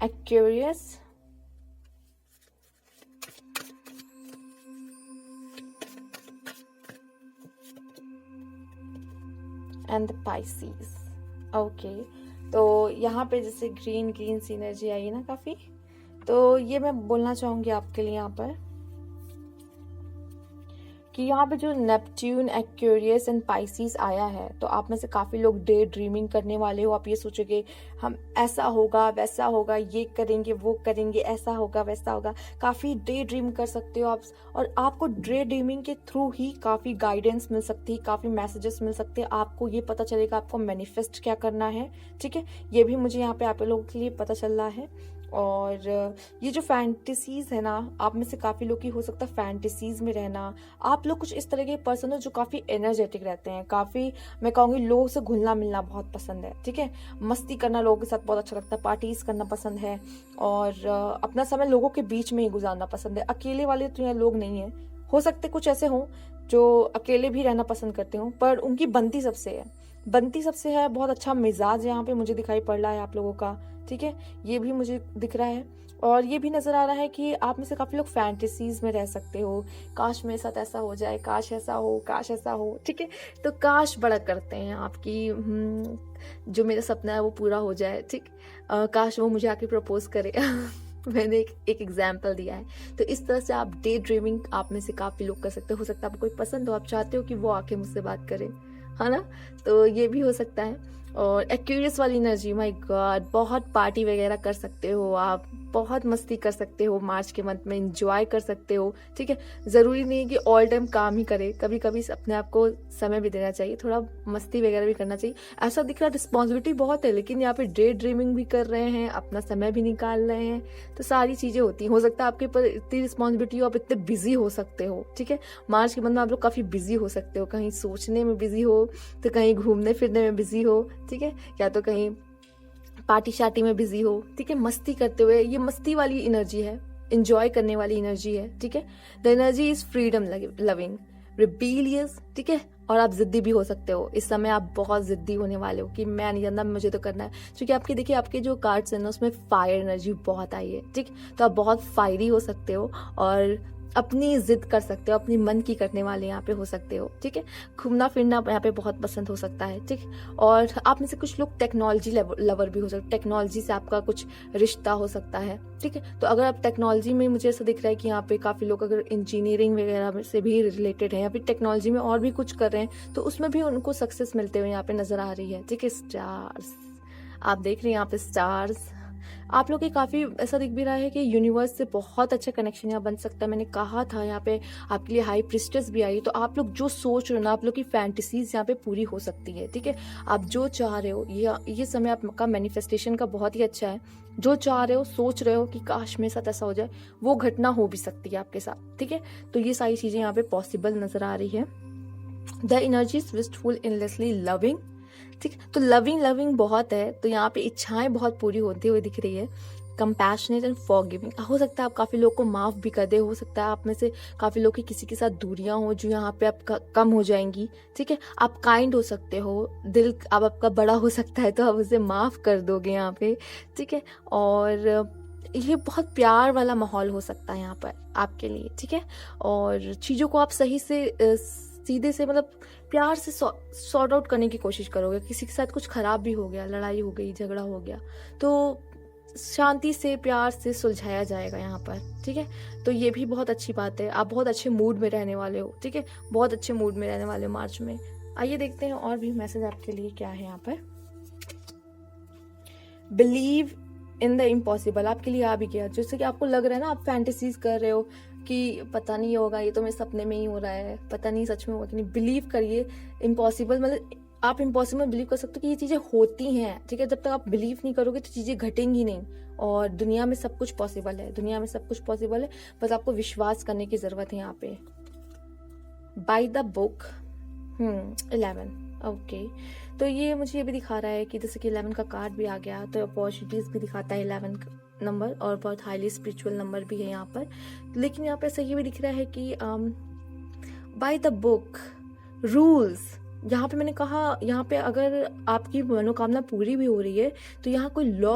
A: Aquarius, and the Pisces। Okay, तो यहाँ पे जैसे ग्रीन ग्रीन सी एनर्जी आई ना काफी, तो ये मैं बोलना चाहूंगी आपके लिए यहाँ पर कि यहाँ पे जो नेपट्यून, एक्वेरियस एंड पाइसिस आया है, तो आप में से काफी लोग डे ड्रीमिंग करने वाले हो। आप ये सोचोगे हम ऐसा होगा वैसा होगा, ये करेंगे वो करेंगे, ऐसा होगा वैसा होगा, काफी डे ड्रीम कर सकते हो आप। और आपको डे ड्रीमिंग के थ्रू ही काफी गाइडेंस मिल सकती है, काफी मैसेजेस मिल सकते हैं। आपको ये पता चलेगा आपको मैनिफेस्ट क्या करना है, ठीक है। ये भी मुझे यहाँ पे आप लोगों के लिए पता चल रहा है। और ये जो फैंटेसीज है ना, आप में से काफी लोग की हो सकता है फैंटेसीज में रहना। आप लोग कुछ इस तरह के पर्सन हो जो काफी एनर्जेटिक रहते हैं, काफी मैं कहूंगी लोगों से घुलना मिलना बहुत पसंद है, ठीक है। मस्ती करना लोगों के साथ बहुत अच्छा लगता है, पार्टीज करना पसंद है और अपना समय लोगों के बीच में ही गुजारना पसंद है। अकेले वाले तो यहाँ लोग नहीं है, हो सकते कुछ ऐसे हों जो अकेले भी रहना पसंद करते हो, पर उनकी बनती सबसे है, बनती सबसे है। बहुत अच्छा मिजाज यहाँ पे मुझे दिखाई पड़ रहा है आप लोगों का, ठीक है। ये भी मुझे दिख रहा है और ये भी नजर आ रहा है कि आप में से काफी लोग फैंटेसीज में रह सकते हो। काश मेरे साथ ऐसा हो जाए, काश ऐसा हो, काश ऐसा हो, ठीक है। तो काश बड़ा करते हैं आपकी, जो मेरा सपना है वो पूरा हो जाए, ठीक। काश वो मुझे आके प्रपोज करे। मैंने एक एग्जाम्पल दिया है। तो इस तरह से आप डे ड्रीमिंग आप में से काफी लोग कर सकते हो सकता है आपको कोई पसंद हो, आप चाहते हो कि वो आके मुझसे बात करे, है ना। तो ये भी हो सकता है। और एक्वेरियस वाली एनर्जी, माय गॉड, बहुत पार्टी वगैरह कर सकते हो आप, बहुत मस्ती कर सकते हो मार्च के मंथ में, एंजॉय कर सकते हो, ठीक है। जरूरी नहीं है कि ऑल टाइम काम ही करे, कभी कभी अपने आप को समय भी देना चाहिए, थोड़ा मस्ती वगैरह भी करना चाहिए। ऐसा दिख रहा है रिस्पॉन्सिबिलिटी बहुत है, लेकिन यहाँ पे डे ड्रीमिंग भी कर रहे हैं, अपना समय भी निकाल रहे हैं, तो सारी चीजें होती हैं। हो सकता है आपके ऊपर इतनी रिस्पॉन्सिबिलिटी हो, आप इतने बिजी हो सकते हो, ठीक है। मार्च के मंथ में आप लोग काफी बिजी हो सकते हो, कहीं सोचने में बिजी हो, तो कहीं घूमने फिरने में बिजी हो, ठीक है, या तो कहीं पार्टी शार्टी में बिजी हो, ठीक है, मस्ती करते हुए। ये मस्ती वाली एनर्जी है, एंजॉय करने वाली एनर्जी है, ठीक है। The energy is freedom loving, rebellious, ठीक है। और आप जिद्दी भी हो सकते हो, इस समय आप बहुत जिद्दी होने वाले हो कि मैं नहीं जानता, मुझे तो करना है। क्योंकि आपके देखिए आपके जो कार्ड्स हैं ना उसमें फायर एनर्जी बहुत आई है, ठीक। तो आप बहुत फायरी हो सकते हो और अपनी जिद कर सकते हो, अपनी मन की करने वाले यहाँ पे हो सकते हो, ठीक है। घूमना फिरना यहाँ पे बहुत पसंद हो सकता है, ठीक। और आप में से कुछ लोग टेक्नोलॉजी लवर भी हो सकते, टेक्नोलॉजी से आपका कुछ रिश्ता हो सकता है, ठीक है। तो अगर आप टेक्नोलॉजी में, मुझे ऐसा दिख रहा है कि यहाँ पे काफी लोग अगर इंजीनियरिंग वगैरह से भी रिलेटेड है या फिर टेक्नोलॉजी में और भी कुछ कर रहे हैं, तो उसमें भी उनको सक्सेस मिलते हुए यहाँ पे नजर आ रही है, ठीक है। स्टार्स आप देख रहे हैं यहाँ पे, स्टार्स आप लोग के काफी ऐसा दिख भी रहा है कि यूनिवर्स से बहुत अच्छा कनेक्शन यहाँ बन सकता है। मैंने कहा था यहाँ पे आपके लिए हाई प्रिस्टेस भी आई, तो आप लोग जो सोच रहे हो ना, आप लोग की फैंटेसीज यहाँ पे पूरी हो सकती है, ठीक है। आप जो चाह रहे हो, ये समय आपका मैनिफेस्टेशन का बहुत ही अच्छा है। जो चाह रहे हो, सोच रहे हो कि काश मेरे साथ ऐसा हो जाए, वो घटना हो भी सकती है आपके साथ, ठीक है। तो ये सारी चीजें यहाँ पे पॉसिबल नजर आ रही है। The energy is wistful, endlessly loving, ठीक। तो लविंग बहुत है, तो यहाँ पे इच्छाएं बहुत पूरी होती हुई दिख रही है। कंपैशनेट एंड फॉरगिविंग, हो सकता है आप काफी लोग को माफ भी कर दे, हो सकता है आप में से काफी लोग की किसी के साथ दूरियां हो जो यहाँ पे आप कम हो जाएंगी, ठीक है। आप काइंड हो सकते हो, दिल अब आपका बड़ा हो सकता है, तो आप उसे माफ कर दोगे यहाँ पे, ठीक है। और ये बहुत प्यार वाला माहौल हो सकता है यहाँ पर आपके लिए, ठीक है। और चीजों को आप सही से सीधे से मतलब प्यार से सॉर्ट आउट करने की कोशिश करोगे। किसी के साथ कुछ खराब भी हो गया, लड़ाई हो गई, झगड़ा हो गया, तो शांति से प्यार से सुलझाया जाएगा यहाँ पर, ठीक है। तो ये भी बहुत अच्छी बात है। आप बहुत अच्छे मूड में रहने वाले हो, ठीक है, बहुत अच्छे मूड में रहने वाले हो मार्च में। आइए देखते हैं और भी मैसेज आपके लिए क्या है यहाँ पर। बिलीव इन द इम्पॉसिबल आपके लिए आ भी गया। जैसे कि आपको लग रहा है ना, आप फैंटेसीज कर रहे हो कि पता नहीं होगा, ये तो मेरे सपने में ही हो रहा है, पता नहीं सच में होगा कि नहीं। बिलीव करिए, इम्पॉसिबल मतलब आप इम्पॉसिबल बिलीव कर सकते हो कि ये चीज़ें होती हैं, ठीक है। जब तक आप बिलीव नहीं करोगे तो चीज़ें घटेंगी नहीं। और दुनिया में सब कुछ पॉसिबल है, दुनिया में सब कुछ पॉसिबल है, बस आपको विश्वास करने की ज़रूरत है यहाँ पे। By the book 11, okay. तो ये मुझे ये भी दिखा रहा है कि जैसे कि 11 का कार्ड भी आ गया, तो अपॉर्चुनिटीज़ भी दिखाता है 11 नंबर, और बहुत हाईली स्पिरिचुअल नंबर भी है यहाँ पर। लेकिन यहाँ पे ऐसा ये भी दिख रहा है कि बाय द बुक रूल्स, यहाँ पे मैंने कहा, यहाँ पे अगर आपकी मनोकामना पूरी भी हो रही है तो यहाँ कोई लॉ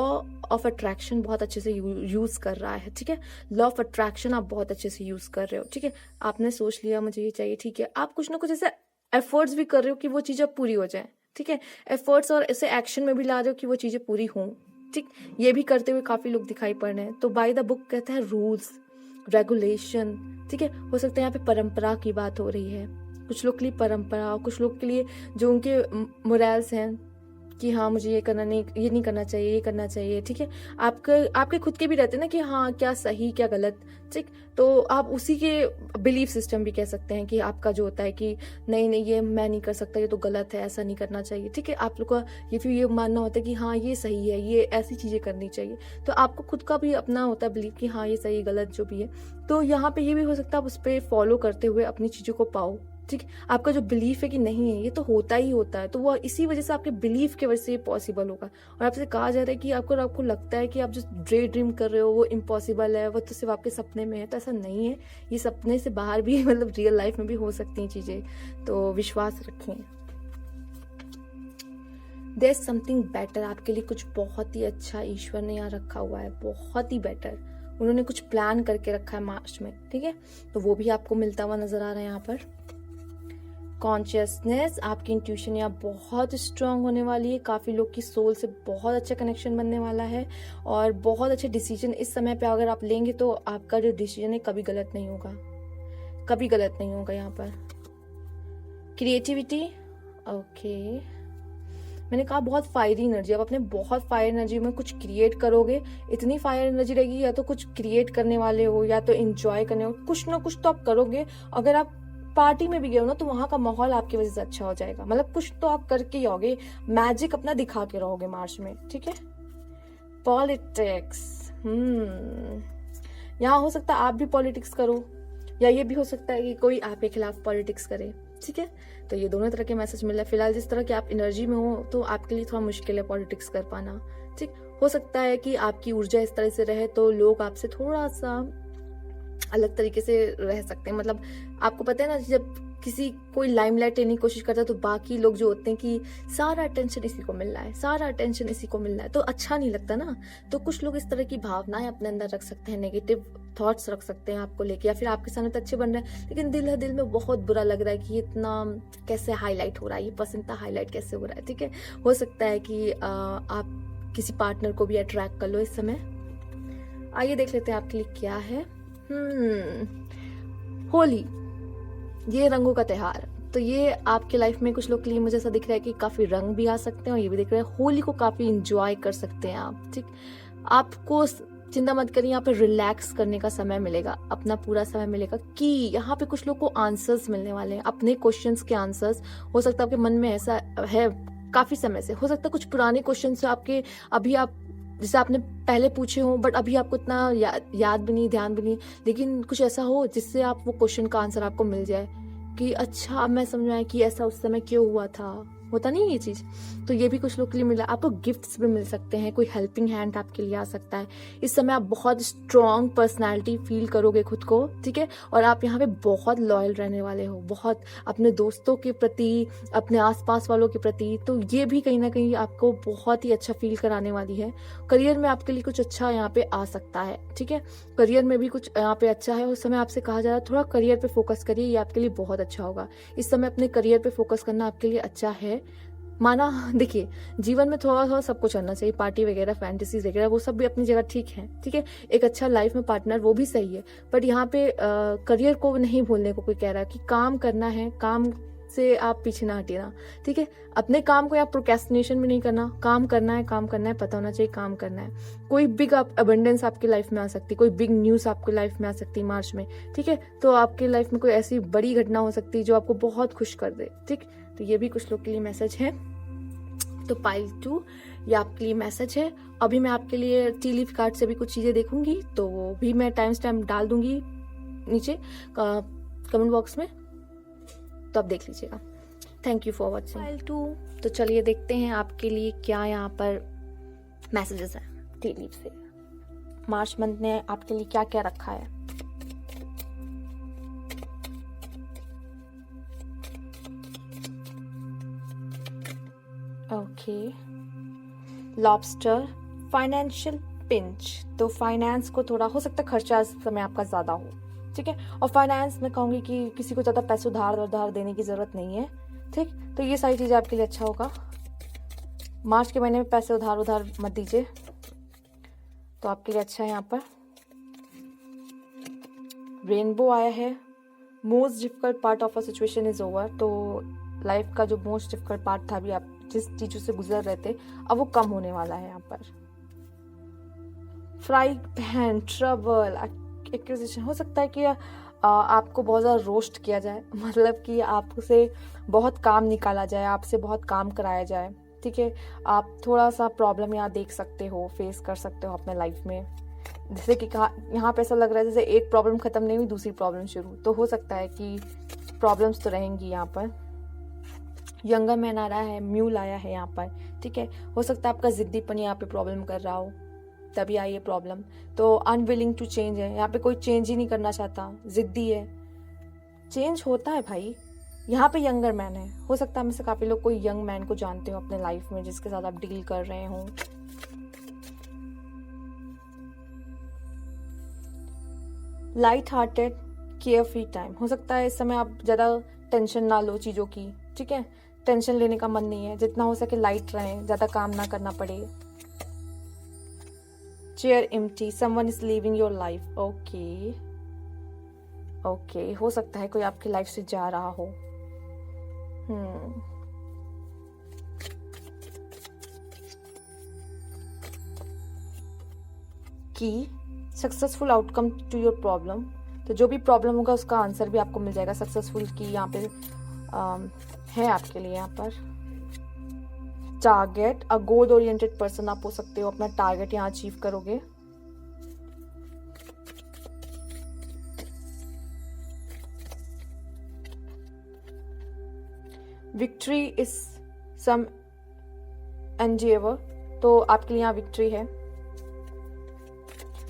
A: ऑफ अट्रैक्शन बहुत अच्छे से यूज कर रहा है, ठीक है। लॉ ऑफ अट्रैक्शन आप बहुत अच्छे से यूज कर रहे हो, ठीक है। आपने सोच लिया मुझे ये चाहिए, ठीक है। आप कुछ ना कुछ ऐसे एफर्ट्स भी कर रहे हो कि वो चीज़ें पूरी हो जाए, ठीक है। एफर्ट्स और ऐसे एक्शन में भी ला रहे हो कि वो चीज़ें पूरी हों, ठीक। ये भी करते हुए काफ़ी लोग दिखाई पड़ रहे हैं। तो बाय द बुक कहता है रूल्स, रेगुलेशन, ठीक है। हो सकता है यहाँ पे परंपरा की बात हो रही है, कुछ लोग के लिए परंपरा, कुछ लोग के लिए जो उनके मोरल्स हैं कि हाँ मुझे ये करना नहीं, ये नहीं करना चाहिए, ये करना चाहिए, ठीक है। आपके खुद के भी रहते हैं ना कि हाँ क्या सही क्या गलत, ठीक। तो आप उसी के बिलीफ सिस्टम भी कह सकते हैं कि आपका जो होता है कि नहीं नहीं ये मैं नहीं कर सकता, ये तो गलत है, ऐसा नहीं करना चाहिए, ठीक है। आप लोग का ये फिर ये मानना होता है कि हाँ ये सही है, ये ऐसी चीज़ें करनी चाहिए। तो आपको खुद का भी अपना होता है बिलीफ कि हाँ ये सही गलत जो भी है। तो यहाँ पे ये भी हो सकता है आप उस पर फॉलो करते हुए अपनी चीज़ों को पाओ, ठीक। आपका जो बिलीफ है कि नहीं है ये तो होता ही होता है, तो वो इसी वजह से आपके बिलीफ की वजह से ये पॉसिबल होगा। और आपसे कहा जा रहा है कि आपको लगता है कि आप जो ड्रीम कर रहे हो वो इम्पॉसिबल है, वो तो सिर्फ आपके सपने में है, तो ऐसा नहीं है। ये सपने से बाहर भी मतलब रियल लाइफ में भी हो सकती हैं चीज़ें, तो विश्वास रखें। देयर इज समथिंग बेटर, आपके लिए कुछ बहुत ही अच्छा ईश्वर ने यहाँ रखा हुआ है, बहुत ही बेटर। उन्होंने कुछ प्लान करके रखा है मार्च में, ठीक है। तो वो भी आपको मिलता हुआ नजर आ रहा है यहाँ पर। कॉन्शियसनेस, आपकी इंट्यूशन यहाँ बहुत स्ट्रांग होने वाली है, काफ़ी लोग की सोल से बहुत अच्छा कनेक्शन बनने वाला है, और बहुत अच्छे डिसीजन इस समय पे अगर आप लेंगे तो आपका जो डिसीजन है कभी गलत नहीं होगा, कभी गलत नहीं होगा। यहाँ पर क्रिएटिविटी, ओके। मैंने कहा बहुत फायरी एनर्जी, आप अपने बहुत फायर एनर्जी में कुछ क्रिएट करोगे, इतनी फायर एनर्जी रहेगी, या तो कुछ क्रिएट करने वाले हो या तो एंजॉय करने हो, कुछ ना कुछ तो आप करोगे। अगर आप पार्टी में भी गए हो ना तो वहां का माहौल आपकी वजह से अच्छा हो जाएगा, मतलब कुछ तो आप करके ही आओगे, मैजिक अपना दिखा के रहोगे मार्च में, ठीक है। पॉलिटिक्स, यहाँ हो सकता है आप भी पॉलिटिक्स करो, या ये भी हो सकता है कि कोई आपके खिलाफ पॉलिटिक्स करे, ठीक है। तो ये दोनों तरह के मैसेज मिल रहा है। फिलहाल जिस तरह की आप एनर्जी में हो तो आपके लिए थोड़ा मुश्किल है पॉलिटिक्स कर पाना, ठीक। हो सकता है कि आपकी ऊर्जा इस तरह से रहे तो लोग आपसे थोड़ा सा अलग तरीके से रह सकते हैं। मतलब आपको पता है ना, जब कोई लाइमलाइट लेने की कोशिश करता है तो बाकी लोग जो होते हैं कि सारा अटेंशन इसी को मिल रहा है, सारा अटेंशन इसी को मिल रहा है, तो अच्छा नहीं लगता ना। तो कुछ लोग इस तरह की भावनाएं अपने अंदर रख सकते हैं, नेगेटिव थॉट्स रख सकते हैं आपको लेके, या फिर आपके सामने तो अच्छे बन रहे हैं लेकिन दिल में बहुत बुरा लग रहा है कि इतना कैसे हाईलाइट हो रहा है, ये पसंद था हाईलाइट कैसे हो रहा है, ठीक है। हो सकता है कि आप किसी पार्टनर को भी अट्रैक्ट कर लो इस समय। आइए देख लेते हैं आपके लिए क्या है। होली, ये रंगों का त्योहार, तो ये आपके लाइफ में कुछ लोग के लिए मुझे ऐसा दिख रहा है कि काफी रंग भी आ सकते हैं, और ये भी दिख रहा है होली को काफी इंजॉय कर सकते हैं आप, ठीक। आपको चिंता मत करिए, यहाँ पे रिलैक्स करने का समय मिलेगा, अपना पूरा समय मिलेगा। कि यहाँ पे कुछ लोग को आंसर्स मिलने वाले हैं, अपने क्वेश्चंस के आंसर्स। हो सकता है आपके मन में ऐसा है काफी समय से, हो सकता है कुछ पुराने क्वेश्चंस आपके अभी आप जैसे आपने पहले पूछे हो बट अभी आपको इतना याद भी नहीं, ध्यान भी नहीं, लेकिन कुछ ऐसा हो जिससे आप वो क्वेश्चन का आंसर आपको मिल जाए कि अच्छा अब मैं समझ आया कि ऐसा उस समय क्यों हुआ था, होता नहीं ये चीज। तो ये भी कुछ लोग के लिए मिला। आपको गिफ्ट्स भी मिल सकते हैं, कोई हेल्पिंग हैंड आपके लिए आ सकता है। इस समय आप बहुत स्ट्रॉन्ग पर्सनालिटी फील करोगे खुद को, ठीक है। और आप यहाँ पे बहुत लॉयल रहने वाले हो, बहुत अपने दोस्तों के प्रति, अपने आसपास वालों के प्रति। तो ये भी कहीं ना कहीं आपको बहुत ही अच्छा फील कराने वाली है। करियर में आपके लिए कुछ अच्छा यहाँ पे आ सकता है, ठीक है। करियर में भी कुछ यहाँ पे अच्छा है। उस समय आपसे कहा जा रहा है थोड़ा करियर पे फोकस करिए, ये आपके लिए बहुत अच्छा होगा। इस समय अपने करियर पे फोकस करना आपके लिए अच्छा है। माना देखिए, जीवन में थोड़ा थोड़ा सब कुछ करना चाहिए, पार्टी वगैरह, फैंटेसीज वगैरह, वो सब भी अपनी जगह ठीक है, ठीक है। एक अच्छा लाइफ में पार्टनर वो भी सही है, बट यहाँ पे करियर को नहीं भूलने को कोई कह रहा है कि काम करना है, काम से आप पीछे ना हटिए ना, ठीक है। अपने काम को आप प्रोक्रेस्टिनेशन भी नहीं करना, काम करना है, पता होना चाहिए काम करना है। कोई बिग अबंडेंस आपकी लाइफ में आ सकती है, कोई बिग न्यूज़ आपकी लाइफ में आ सकती है मार्च में, ठीक है। तो आपकी लाइफ में कोई ऐसी बड़ी घटना हो सकती है जो आपको बहुत खुश कर दे, ठीक। तो ये भी कुछ लोग के लिए मैसेज है। तो पाइल 2 ये आपके लिए मैसेज है। अभी मैं आपके लिए टी लीफ कार्ड से भी कुछ चीज़ें देखूंगी, तो वो भी मैं टाइम स्टैम्प डाल दूंगी नीचे कमेंट बॉक्स में, तो आप देख लीजिएगा। Thank you for watching pile 2। तो चलिए देखते हैं आपके लिए क्या यहाँ पर मैसेजेस हैं टी लीफ से। मार्च मंथ ने आपके लिए क्या क्या रखा है। Okay, lobster, financial pinch. तो फाइनेंस को थोड़ा हो सकता है खर्चा इस समय आपका ज्यादा हो, ठीक है। और फाइनेंस में कहूंगी कि किसी को ज्यादा पैसे उधार देने की जरूरत नहीं है, ठीक। तो ये सारी चीजें आपके लिए अच्छा होगा। मार्च के महीने में पैसे उधार मत दीजिए, तो आपके लिए अच्छा है। यहाँ पर रेनबो आया है। Most difficult part of a situation is over. तो लाइफ का जो मोस्ट डिफिकल्ट पार्ट था, अभी आप जिस चीजों से गुजर रहे थे, अब वो कम होने वाला है। यहाँ पर फ्राई पैन, ट्रबल, एक्विजिशन। हो सकता है कि आपको बहुत ज़्यादा रोस्ट किया जाए, मतलब कि आपसे बहुत काम निकाला जाए, आपसे बहुत काम कराया जाए, ठीक है। आप थोड़ा सा प्रॉब्लम यहाँ देख सकते हो, फेस कर सकते हो अपने लाइफ में। जैसे कि यहाँ पे ऐसा लग रहा है जैसे एक प्रॉब्लम खत्म नहीं हुई, दूसरी प्रॉब्लम शुरू। तो हो सकता है कि प्रॉब्लम्स तो रहेंगी यहाँ पर। यंगर मैन आ रहा है, म्यूल आया है यहाँ पर, ठीक है। हो सकता है आपका जिद्दीपन यहाँ पे प्रॉब्लम कर रहा हो, तभी आई है प्रॉब्लम। तो अनविलिंग टू चेंज है, यहाँ पे कोई चेंज ही नहीं करना चाहता, जिद्दी है। चेंज होता है भाई। यहाँ पे यंगर मैन है। हो सकता है में से काफी लोग कोई यंग मैन को जानते हो अपने लाइफ में, जिसके साथ आप डील कर रहे हो। Light hearted, care free time. हो सकता है इस समय आप ज्यादा टेंशन ना लो चीजों की, ठीक है। टेंशन लेने का मन नहीं है, जितना हो सके लाइट रहें, ज्यादा काम ना करना पड़े। Chair empty, someone is leaving your life. Okay okay, हो सकता है कोई आपकी लाइफ से जा रहा हो। Key successful outcome to your problem. तो जो भी प्रॉब्लम होगा उसका आंसर भी आपको मिल जाएगा। सक्सेसफुल की यहाँ पे है आपके लिए। यहाँ पर target, a goal oriented person आप हो सकते हो, अपना टारगेट यहाँ अचीव करोगे। Victory is some endeavour. तो आपके लिए यहाँ विक्ट्री है,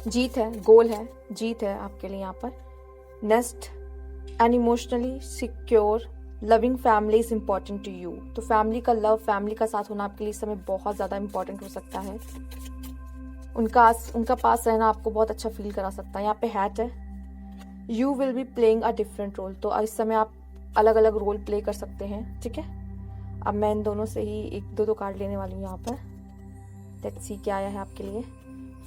A: जीत है, गोल है, जीत है आपके लिए यहाँ पर। Next, an emotionally secure loving family is important to you. तो फैमिली का लव, फैमिली का साथ होना आपके लिए इस समय बहुत ज्यादा इंपॉर्टेंट हो सकता है। उनका पास रहना आपको बहुत अच्छा फील करा सकता है। यहाँ पे हैट है, you will be playing a different role. तो इस समय आप अलग अलग रोल प्ले कर सकते हैं, ठीक है। अब मैं इन दोनों से ही एक दो कार्ड लेने वाली हूँ यहाँ पर। लेट्स सी क्या आया है आपके लिए।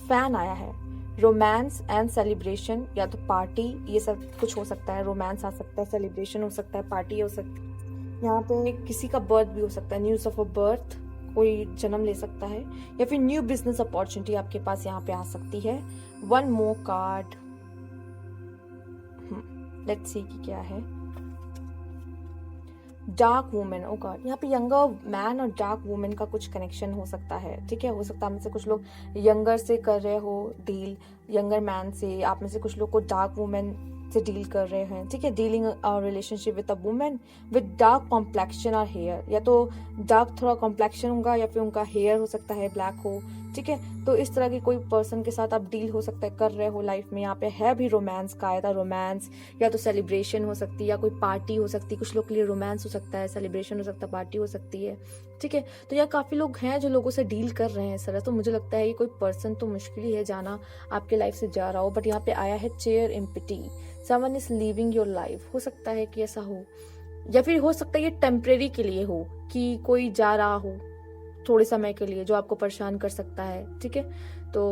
A: फैन आया है, रोमांस एंड सेलिब्रेशन, या तो पार्टी, ये सब कुछ हो सकता है। रोमांस आ सकता है, सेलिब्रेशन हो सकता है, पार्टी हो सकती है। यहाँ पे किसी का बर्थ भी हो सकता है, न्यूज ऑफ अ बर्थ, कोई जन्म ले सकता है, या फिर न्यू बिजनेस अपॉर्चुनिटी आपके पास यहाँ पे आ सकती है। One more card, let's see कि क्या है। डार्क वुमेन, ओ गॉड, यहाँ पे यंगर मैन और डार्क वुमेन का कुछ कनेक्शन हो सकता है, ठीक है। हो सकता है में से कुछ लोग यंगर से कर रहे हो डील, यंगर मैन से। आप में से कुछ लोग को डार्क वुमेन से डील कर रहे हैं, ठीक है। Dealing relationship with a women with dark complexion और हेयर, या तो डार्क थोड़ा कॉम्प्लेक्शन होगा या फिर उनका हेयर हो सकता है ब्लैक हो, ठीक है। तो इस तरह की कोई पर्सन के साथ आप डील हो सकता है कर रहे हो लाइफ में। यहाँ पे है भी रोमांस का आया था, रोमांस या तो सेलिब्रेशन हो सकती है, या कोई पार्टी हो सकती है। कुछ लोग के लिए रोमांस हो सकता है, सेलिब्रेशन हो सकता है, पार्टी हो सकती है, ठीक है। तो यहाँ काफी लोग हैं जो लोगों से डील कर रहे हैं सर। तो मुझे लगता है ये कोई पर्सन तो मुश्किल ही है जाना आपके लाइफ से जा रहा हो। बट यहाँ पे आया है chair empty, someone is leaving your life. हो सकता है कि ऐसा हो, या फिर हो सकता है ये टेम्परेरी के लिए हो, कि कोई जा रहा हो थोड़े समय के लिए जो आपको परेशान कर सकता है, ठीक है। तो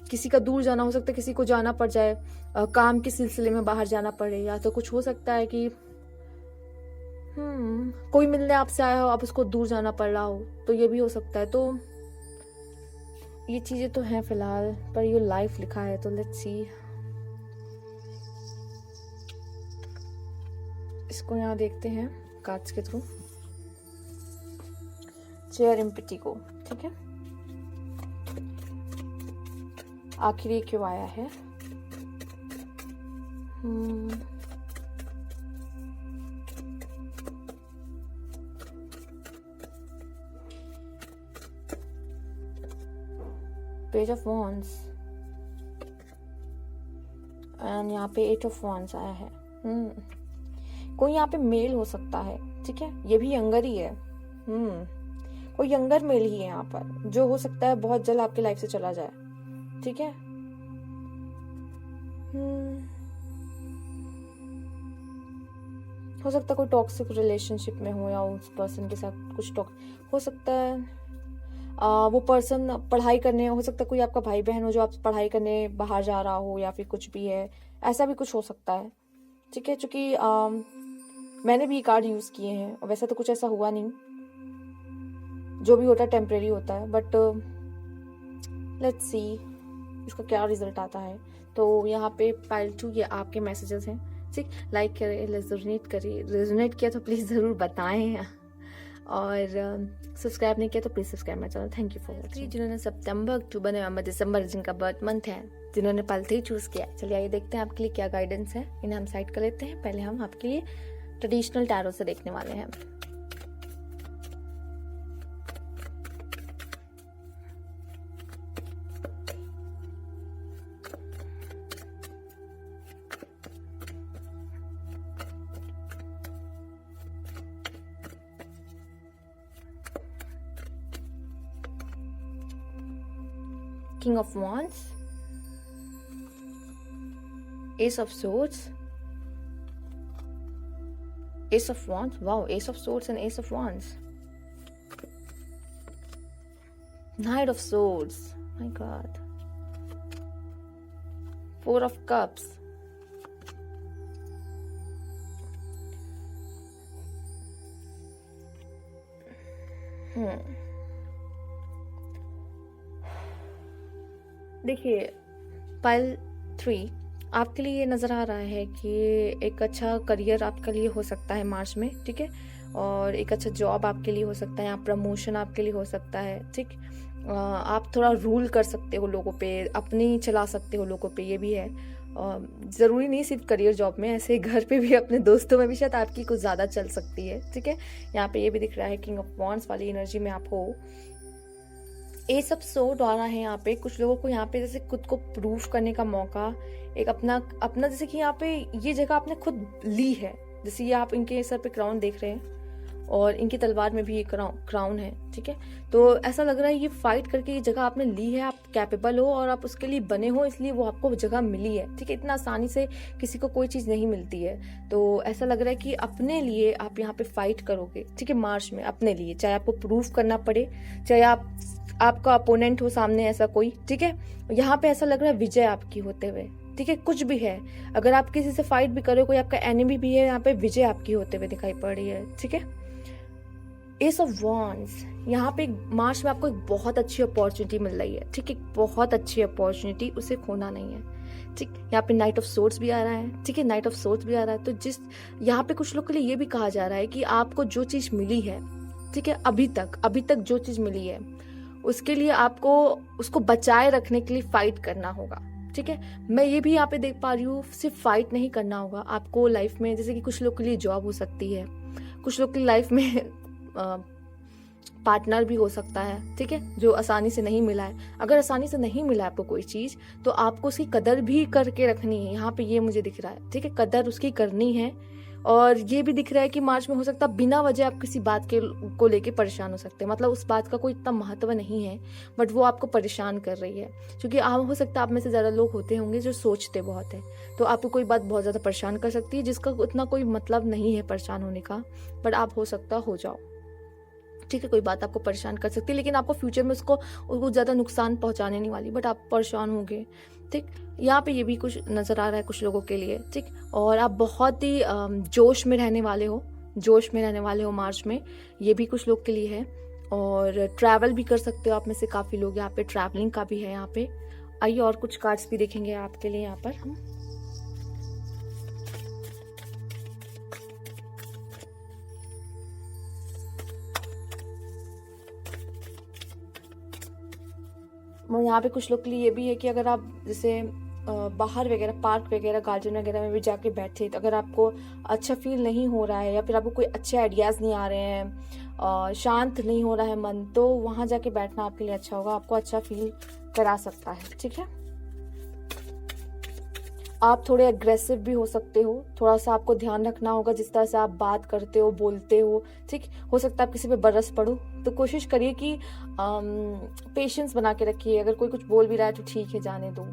A: किसी का दूर जाना हो सकता है, किसी को जाना पड़ जाए, काम के सिलसिले में बाहर जाना पड़े, या तो कुछ हो सकता है कि कोई मिलने आपसे आया हो, आप उसको दूर जाना पड़ रहा हो, तो ये भी हो सकता है। तो ये चीजें तो हैं फिलहाल, पर ये लाइफ लिखा है, तो लेट्स सी। इसको यहाँ देखते हैं कार्ड्स के थ्रू, चेयर एम्प्टी को, ठीक है। आखिर ये क्यों आया है? पेज ऑफ वॉन्ड्स एंड यहाँ पे एट ऑफ वॉन्ड्स आया है। कोई यहाँ पे मेल हो सकता है, ठीक है। ये भी यंगर ही है। कोई यंगर मेल ही है यहाँ पर, जो हो सकता है बहुत जल्द आपकी लाइफ से चला जाए, ठीक है। हो सकता है कोई टॉक्सिक रिलेशनशिप में हो, या उस पर्सन के साथ कुछ हो सकता है। वो पर्सन पढ़ाई करने, हो सकता है कोई आपका भाई बहन हो जो आप पढ़ाई करने बाहर जा रहा हो, या फिर कुछ भी है, ऐसा भी कुछ हो सकता है, ठीक है। चूंकि मैंने भी कार्ड यूज किए हैं, और वैसे तो कुछ ऐसा हुआ नहीं, जो भी होता है टेम्परेरी होता है, बट लेट्स सी इसका क्या रिजल्ट आता है। तो यहाँ पे पाइल 2 ये आपके मैसेजेस हैं, ठीक। लाइक करें, रेजोनेट किया तो प्लीज जरूर बताएं, और सब्सक्राइब नहीं किया तो please subscribe my channel. Thank you for watching. जिन्होंने सितंबर, अक्टूबर, नवंबर, दिसंबर जिनका बर्थ मंथ है, जिन्होंने पाइल 3 चूज किया, चलिए आइए देखते हैं आपके लिए क्या गाइडेंस है। इन्हें हम साइड कर लेते हैं। पहले हम आपके लिए ट्रेडिशनल टैरो से देखने वाले हैं। King of Wands, Ace of Swords, Ace of Wands, wow, Ace of Swords and Ace of Wands, Knight of Swords, my God, Four of Cups, देखिए पाइल 3 आपके लिए ये नज़र आ रहा है कि एक अच्छा करियर आपके लिए हो सकता है मार्च में, ठीक है। और एक अच्छा जॉब आपके लिए हो सकता है, आप प्रमोशन आपके लिए हो सकता है, ठीक। आप थोड़ा रूल कर सकते हो लोगों पे, अपनी चला सकते हो लोगों पे, ये भी है। ज़रूरी नहीं सिर्फ करियर जॉब में, ऐसे घर पे भी, अपने दोस्तों में भी शायद आपकी कुछ ज़्यादा चल सकती है, ठीक है। यहाँ पे ये भी दिख रहा है किंग ऑफ वॉन्ड्स वाली एनर्जी में आप हो। एस ऑफ सोर्ड आ रहा है यहाँ पे। कुछ लोगों को यहाँ पे जैसे खुद को प्रूफ करने का मौका, एक अपना जैसे कि यहाँ पे ये जगह आपने खुद ली है। जैसे ये आप इनके सर पे क्राउन देख रहे हैं, और इनकी तलवार में भी ये क्राउन है, ठीक है। तो ऐसा लग रहा है ये फाइट करके ये जगह आपने ली है, आप कैपेबल हो और आप उसके लिए बने हो, इसलिए वो आपको जगह मिली है, ठीक है। इतना आसानी से किसी को कोई चीज़ नहीं मिलती है। तो ऐसा लग रहा है कि अपने लिए आप यहाँ पे फाइट करोगे, ठीक है, मार्च में अपने लिए, चाहे आपको प्रूफ करना पड़े, चाहे आपका अपोनेंट हो सामने ऐसा कोई, ठीक है। यहाँ पे ऐसा लग रहा है विजय आपकी होते हुए, ठीक है। कुछ भी है, अगर आप किसी से फाइट भी करो, कोई आपका एनिमी भी है, यहाँ पे विजय आपकी होते हुए दिखाई पड़ रही है, ठीक है। एस ऑफ वॉन्ड्स, यहाँ पे मार्च में आपको एक बहुत अच्छी अपॉर्चुनिटी मिल रही है, ठीक है। बहुत अच्छी अपॉर्चुनिटी, उसे खोना नहीं है, ठीक। यहाँ पे नाइट ऑफ सोर्ड्स भी आ रहा है, ठीक है, नाइट ऑफ सोर्ड्स भी आ रहा है। तो यहाँ पे कुछ लोग के लिए ये भी कहा जा रहा है कि आपको जो चीज मिली है, ठीक है, अभी तक जो चीज मिली है, उसके लिए आपको उसको बचाए रखने के लिए फाइट करना होगा, ठीक है। मैं ये भी यहाँ पे देख पा रही हूँ, सिर्फ फाइट नहीं करना होगा आपको लाइफ में। जैसे कि कुछ लोग के लिए जॉब हो सकती है, कुछ लोग की लाइफ में पार्टनर भी हो सकता है, ठीक है, जो आसानी से नहीं मिला है। अगर आसानी से नहीं मिला आपको कोई चीज, तो आपको उसकी कदर भी करके रखनी है। यहाँ पे ये मुझे दिख रहा है, ठीक है, कदर उसकी करनी है। और ये भी दिख रहा है कि मार्च में हो सकता है बिना वजह आप किसी बात को लेके परेशान हो सकते हैं। मतलब उस बात का कोई इतना महत्व नहीं है, बट वो आपको परेशान कर रही है। क्योंकि हो सकता है आप में से ज़्यादा लोग होते होंगे जो सोचते बहुत है, तो आपको कोई बात बहुत ज़्यादा परेशान कर सकती है, जिसका उतना कोई मतलब नहीं है परेशान होने का, बट आप हो सकता हो जाओ, ठीक है। कोई बात आपको परेशान कर सकती है, लेकिन आपको फ्यूचर में उसको ज़्यादा नुकसान पहुंचाने नहीं वाली, बट आप परेशान होंगे, ठीक। यहाँ पे ये भी कुछ नज़र आ रहा है कुछ लोगों के लिए, ठीक। और आप बहुत ही जोश में रहने वाले हो, जोश में रहने वाले हो मार्च में, ये भी कुछ लोग के लिए है। और ट्रैवल भी कर सकते हो आप में से काफ़ी लोग, यहाँ पे ट्रैवलिंग का भी है यहाँ पे। आइए और कुछ कार्ड्स भी देखेंगे आपके लिए यहाँ पर हम। यहाँ पे कुछ लोग के लिए ये भी है कि अगर आप जैसे बाहर वगैरह पार्क वगैरह गार्डन वगैरह में भी जाके बैठे, तो अगर आपको अच्छा फील नहीं हो रहा है या फिर आपको कोई अच्छे आइडियाज़ नहीं आ रहे हैं, शांत नहीं हो रहा है मन, तो वहाँ जाके बैठना आपके लिए अच्छा होगा, आपको अच्छा फील करा सकता है। ठीक है, आप थोड़े एग्रेसिव भी हो सकते हो, थोड़ा सा आपको ध्यान रखना होगा जिस तरह से आप बात करते हो, बोलते हो। ठीक, हो सकता है आप किसी पे बरस पड़ो, तो कोशिश करिए कि पेशेंस बना के रखिए। अगर कोई कुछ बोल भी रहा है तो ठीक है, जाने दो,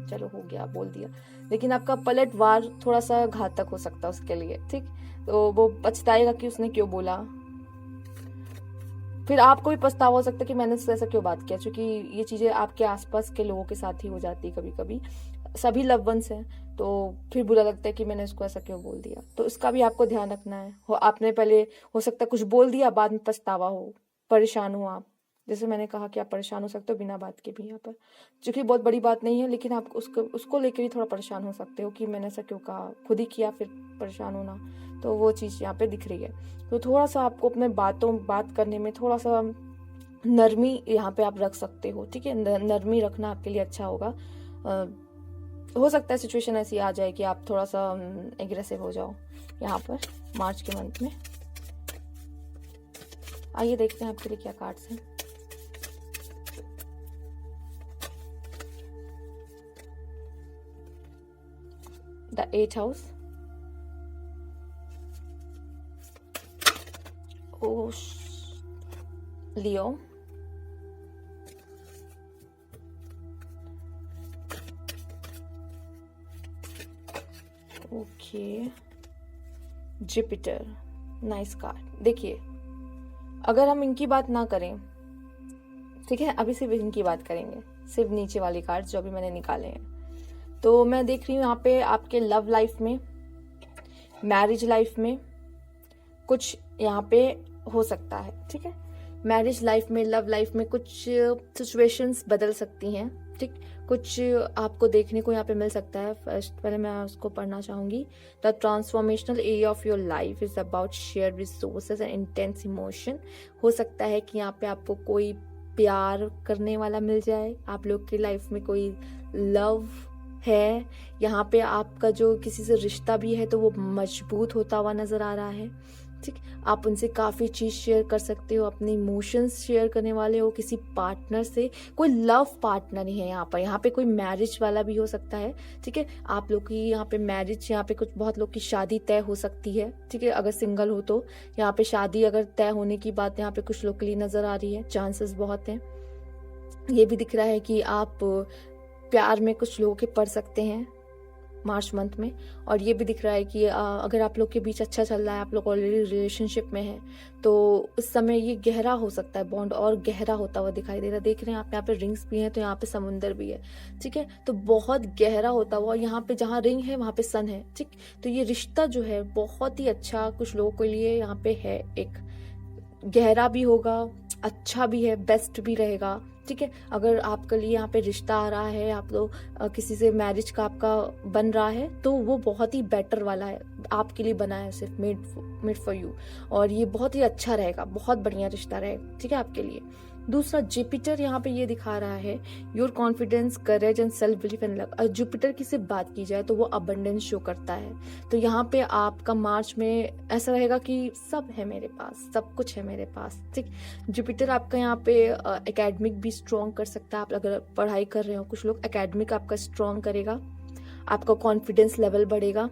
A: चलो हो गया, बोल दिया, लेकिन आपका पलटवार थोड़ा सा घातक हो सकता है उसके लिए। ठीक, तो वो पछताएगा कि उसने क्यों बोला, फिर आपको भी पछतावा हो सकता है कि मैंने ऐसा क्यों बात किया, क्योंकि ये चीज़ें आपके आसपास के लोगों के साथ ही हो जाती है कभी कभी, सभी लव वंस हैं, तो फिर बुरा लगता है कि मैंने इसको ऐसा क्यों बोल दिया। तो इसका भी आपको ध्यान रखना है। आपने पहले हो सकता है कुछ बोल दिया, बाद में पछतावा हो, परेशान हो आप। जैसे मैंने कहा कि आप परेशान हो सकते हो बिना बात के भी यहाँ पर, क्योंकि बहुत बड़ी बात नहीं है, लेकिन आप उसको लेकर भी थोड़ा परेशान हो सकते हो कि मैंने ऐसा क्यों कहा, खुद ही किया फिर परेशान होना, तो वो चीज़ यहाँ पे दिख रही है। तो थोड़ा सा आपको अपने बात करने में थोड़ा सा नरमी यहाँ पे आप रख सकते हो। ठीक है, नरमी रखना आपके लिए अच्छा होगा। हो सकता है सिचुएशन ऐसी आ जाए कि आप थोड़ा सा एग्रेसिव हो जाओ यहाँ पर मार्च के मंथ में। आइए देखते हैं आपके लिए क्या कार्ड्स हैं। The 8th house, Leo, okay, Jupiter, nice card. देखिए, अगर हम इनकी बात ना करें, ठीक है, अभी सिर्फ इनकी बात करेंगे, सिर्फ नीचे वाली कार्ड जो अभी मैंने निकाले हैं, तो मैं देख रही हूँ यहाँ पे आपके लव लाइफ में, मैरिज लाइफ में कुछ यहाँ पे हो सकता है। ठीक है, मैरिज लाइफ में, लव लाइफ में कुछ सिचुएशंस बदल सकती हैं। ठीक, कुछ आपको देखने को यहाँ पे मिल सकता है। फर्स्ट पहले मैं उसको पढ़ना चाहूंगी। The transformational area of your life is about share resources and intense emotion. हो सकता है कि यहाँ पे आपको कोई प्यार करने वाला मिल जाए, आप लोग की लाइफ में कोई लव है, यहाँ पे आपका जो किसी से रिश्ता भी है तो वो मजबूत होता हुआ नजर आ रहा है। ठीक, आप उनसे काफ़ी चीज़ शेयर कर सकते हो, अपने इमोशंस शेयर करने वाले हो किसी पार्टनर से। कोई लव पार्टनर ही है यहाँ पे कोई मैरिज वाला भी हो सकता है। ठीक है, आप लोग की यहाँ पे मैरिज, यहाँ पे कुछ बहुत लोग की शादी तय हो सकती है। ठीक है, अगर सिंगल हो तो यहाँ पे शादी अगर तय होने की बात यहाँ पे कुछ लोग के लिए नज़र आ रही है, चांसेस बहुत हैं। ये भी दिख रहा है कि आप प्यार में कुछ लोगों के पड़ सकते हैं मार्च मंथ में। और ये भी दिख रहा है कि अगर आप लोग के बीच अच्छा चल रहा है, आप लोग ऑलरेडी रिलेशनशिप में हैं, तो उस समय ये गहरा हो सकता है, बॉन्ड और गहरा होता हुआ दिखाई दे रहा है। देख रहे हैं आप, यहाँ पे रिंग्स भी हैं तो यहाँ पे समुंदर भी है। ठीक है, तो बहुत गहरा होता हुआ, यहाँ पे जहाँ रिंग है वहाँ पे सन है। ठीक, तो ये रिश्ता जो है बहुत ही अच्छा कुछ लोगों के लिए यहाँ पे है, एक गहरा भी होगा, अच्छा भी है, बेस्ट भी रहेगा। ठीक है, अगर आपके लिए यहाँ पे रिश्ता आ रहा है, आप लोग किसी से मैरिज का आपका बन रहा है, तो वो बहुत ही बेटर वाला है, आपके लिए बना है, सिर्फ मेड फॉर यू, और ये बहुत ही अच्छा रहेगा, बहुत बढ़िया रिश्ता रहेगा। ठीक है, आपके लिए। दूसरा, जुपिटर यहाँ पे ये दिखा रहा है your confidence, courage and self belief and luck. Jupiter की सिर्फ बात की जाए तो वो अबंडेंस शो करता है। तो यहाँ पे आपका मार्च में ऐसा रहेगा कि सब है मेरे पास, सब कुछ है मेरे पास। ठीक, जुपिटर आपका यहाँ पे एकेडमिक भी स्ट्रॉन्ग कर सकता है। आप अगर पढ़ाई कर रहे हो, कुछ लोग एकेडमिक आपका स्ट्रॉन्ग करेगा, आपका कॉन्फिडेंस लेवल बढ़ेगा।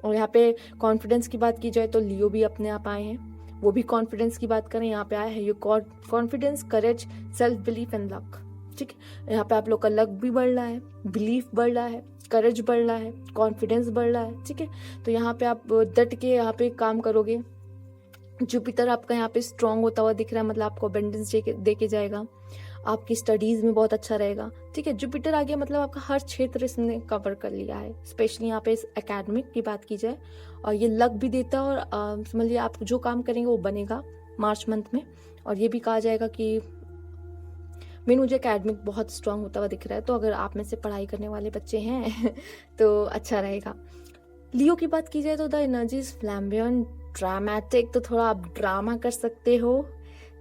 A: और यहाँ पे कॉन्फिडेंस की बात की जाए तो लियो भी अपने आप आए हैं, वो भी कॉन्फिडेंस की बात करें, यहाँ पे आया है ये confidence, courage, self belief and luck. ठीक है, यहाँ पे आप लोग का लक भी बढ़ रहा है, बिलीफ बढ़ रहा है, करेज बढ़ रहा है, कॉन्फिडेंस बढ़ रहा है। ठीक है, तो यहाँ पे आप डट के यहाँ पे काम करोगे। जुपिटर आपका यहाँ पे स्ट्रांग होता हुआ दिख रहा है, मतलब आपको अबंडेंस दे के जाएगा। आपकी स्टडीज़ में बहुत अच्छा रहेगा, ठीक है। जुपिटर आ गया मतलब आपका हर क्षेत्र इसने कवर कर लिया है, स्पेशली यहाँ पे इस एकेडमिक की बात की जाए, और ये लक भी देता है, और समझ लीजिए आप जो काम करेंगे वो बनेगा मार्च मंथ में। और ये भी कहा जाएगा कि मुझे एकेडमिक बहुत स्ट्रांग होता हुआ दिख रहा है, तो अगर आप में से पढ़ाई करने वाले बच्चे हैं तो अच्छा रहेगा। लियो की बात की जाए तो द एनर्जी इज फ्लैम्बियंट, ड्रामेटिक, तो थोड़ा आप ड्रामा कर सकते हो,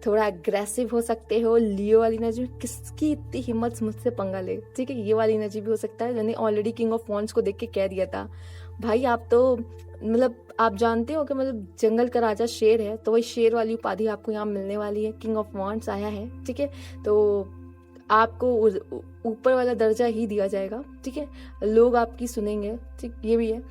A: थोड़ा अग्रेसिव हो सकते हो। लियो वाली एनर्जी, किसकी इतनी हिम्मत मुझसे पंगा ले, ठीक है। ये वाली एनर्जी भी हो सकता है। मैंने ऑलरेडी किंग ऑफ वॉन्ड्स को देख के कह दिया था भाई आप तो मतलब आप जानते हो कि मतलब जंगल का राजा शेर है, तो वही शेर वाली उपाधि आपको यहाँ मिलने वाली है। किंग ऑफ वॉन्ड्स आया है, ठीक है, तो आपको ऊपर वाला दर्जा ही दिया जाएगा, ठीक है। लोग आपकी सुनेंगे, ठीक, ये भी है।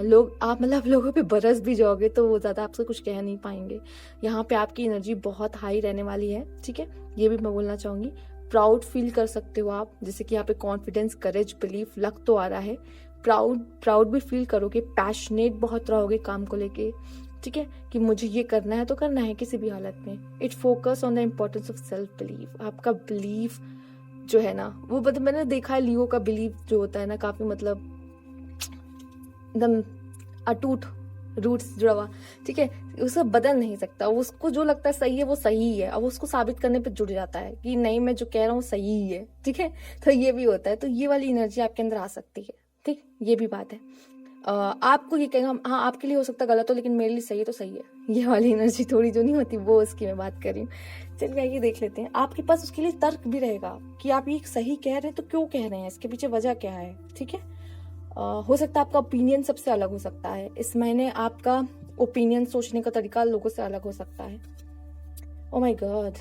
A: लोग आप मतलब लोगों पे बरस भी जाओगे तो वो ज़्यादा आपसे कुछ कह नहीं पाएंगे। यहाँ पे आपकी एनर्जी बहुत हाई रहने वाली है, ठीक है, ये भी मैं बोलना चाहूँगी। प्राउड फील कर सकते हो आप, जैसे कि यहाँ पे कॉन्फिडेंस, करेज, बिलीफ, लक तो आ रहा है। प्राउड भी फील करोगे, पैशनेट बहुत रहोगे काम को लेके, ठीक है, कि मुझे ये करना है तो करना है किसी भी हालत में। It focus on the importance of self belief. आपका बिलीफ जो है ना वो मतलब मैंने देखा है लियो का बिलीफ जो होता है ना काफी मतलब एकदम अटूट रूट्स जुड़ा हुआ, ठीक है, उसे बदल नहीं सकता। उसको जो लगता है सही है वो सही है, अब उसको साबित करने पे जुड़ जाता है कि नहीं मैं जो कह रहा हूँ सही ही है, ठीक है। तो ये भी होता है, तो ये वाली एनर्जी आपके अंदर आ सकती है, ठीक, ये भी बात है। आपको ये कहेगा हाँ आपके लिए हो सकता है गलत हो लेकिन मेरे लिए सही है तो सही है, ये वाली एनर्जी थोड़ी जो नहीं होती वो उसकी मैं बात कर रही हूँ। चलिए आइए देख लेते हैं। आपके पास उसके लिए तर्क भी रहेगा कि आप ये सही कह रहे हैं तो क्यों कह रहे हैं, इसके पीछे वजह क्या है, ठीक है। हो सकता है आपका ओपिनियन सबसे अलग हो सकता है इस महीने, आपका ओपिनियन सोचने का तरीका लोगों से अलग हो सकता है। ओ माय गॉड,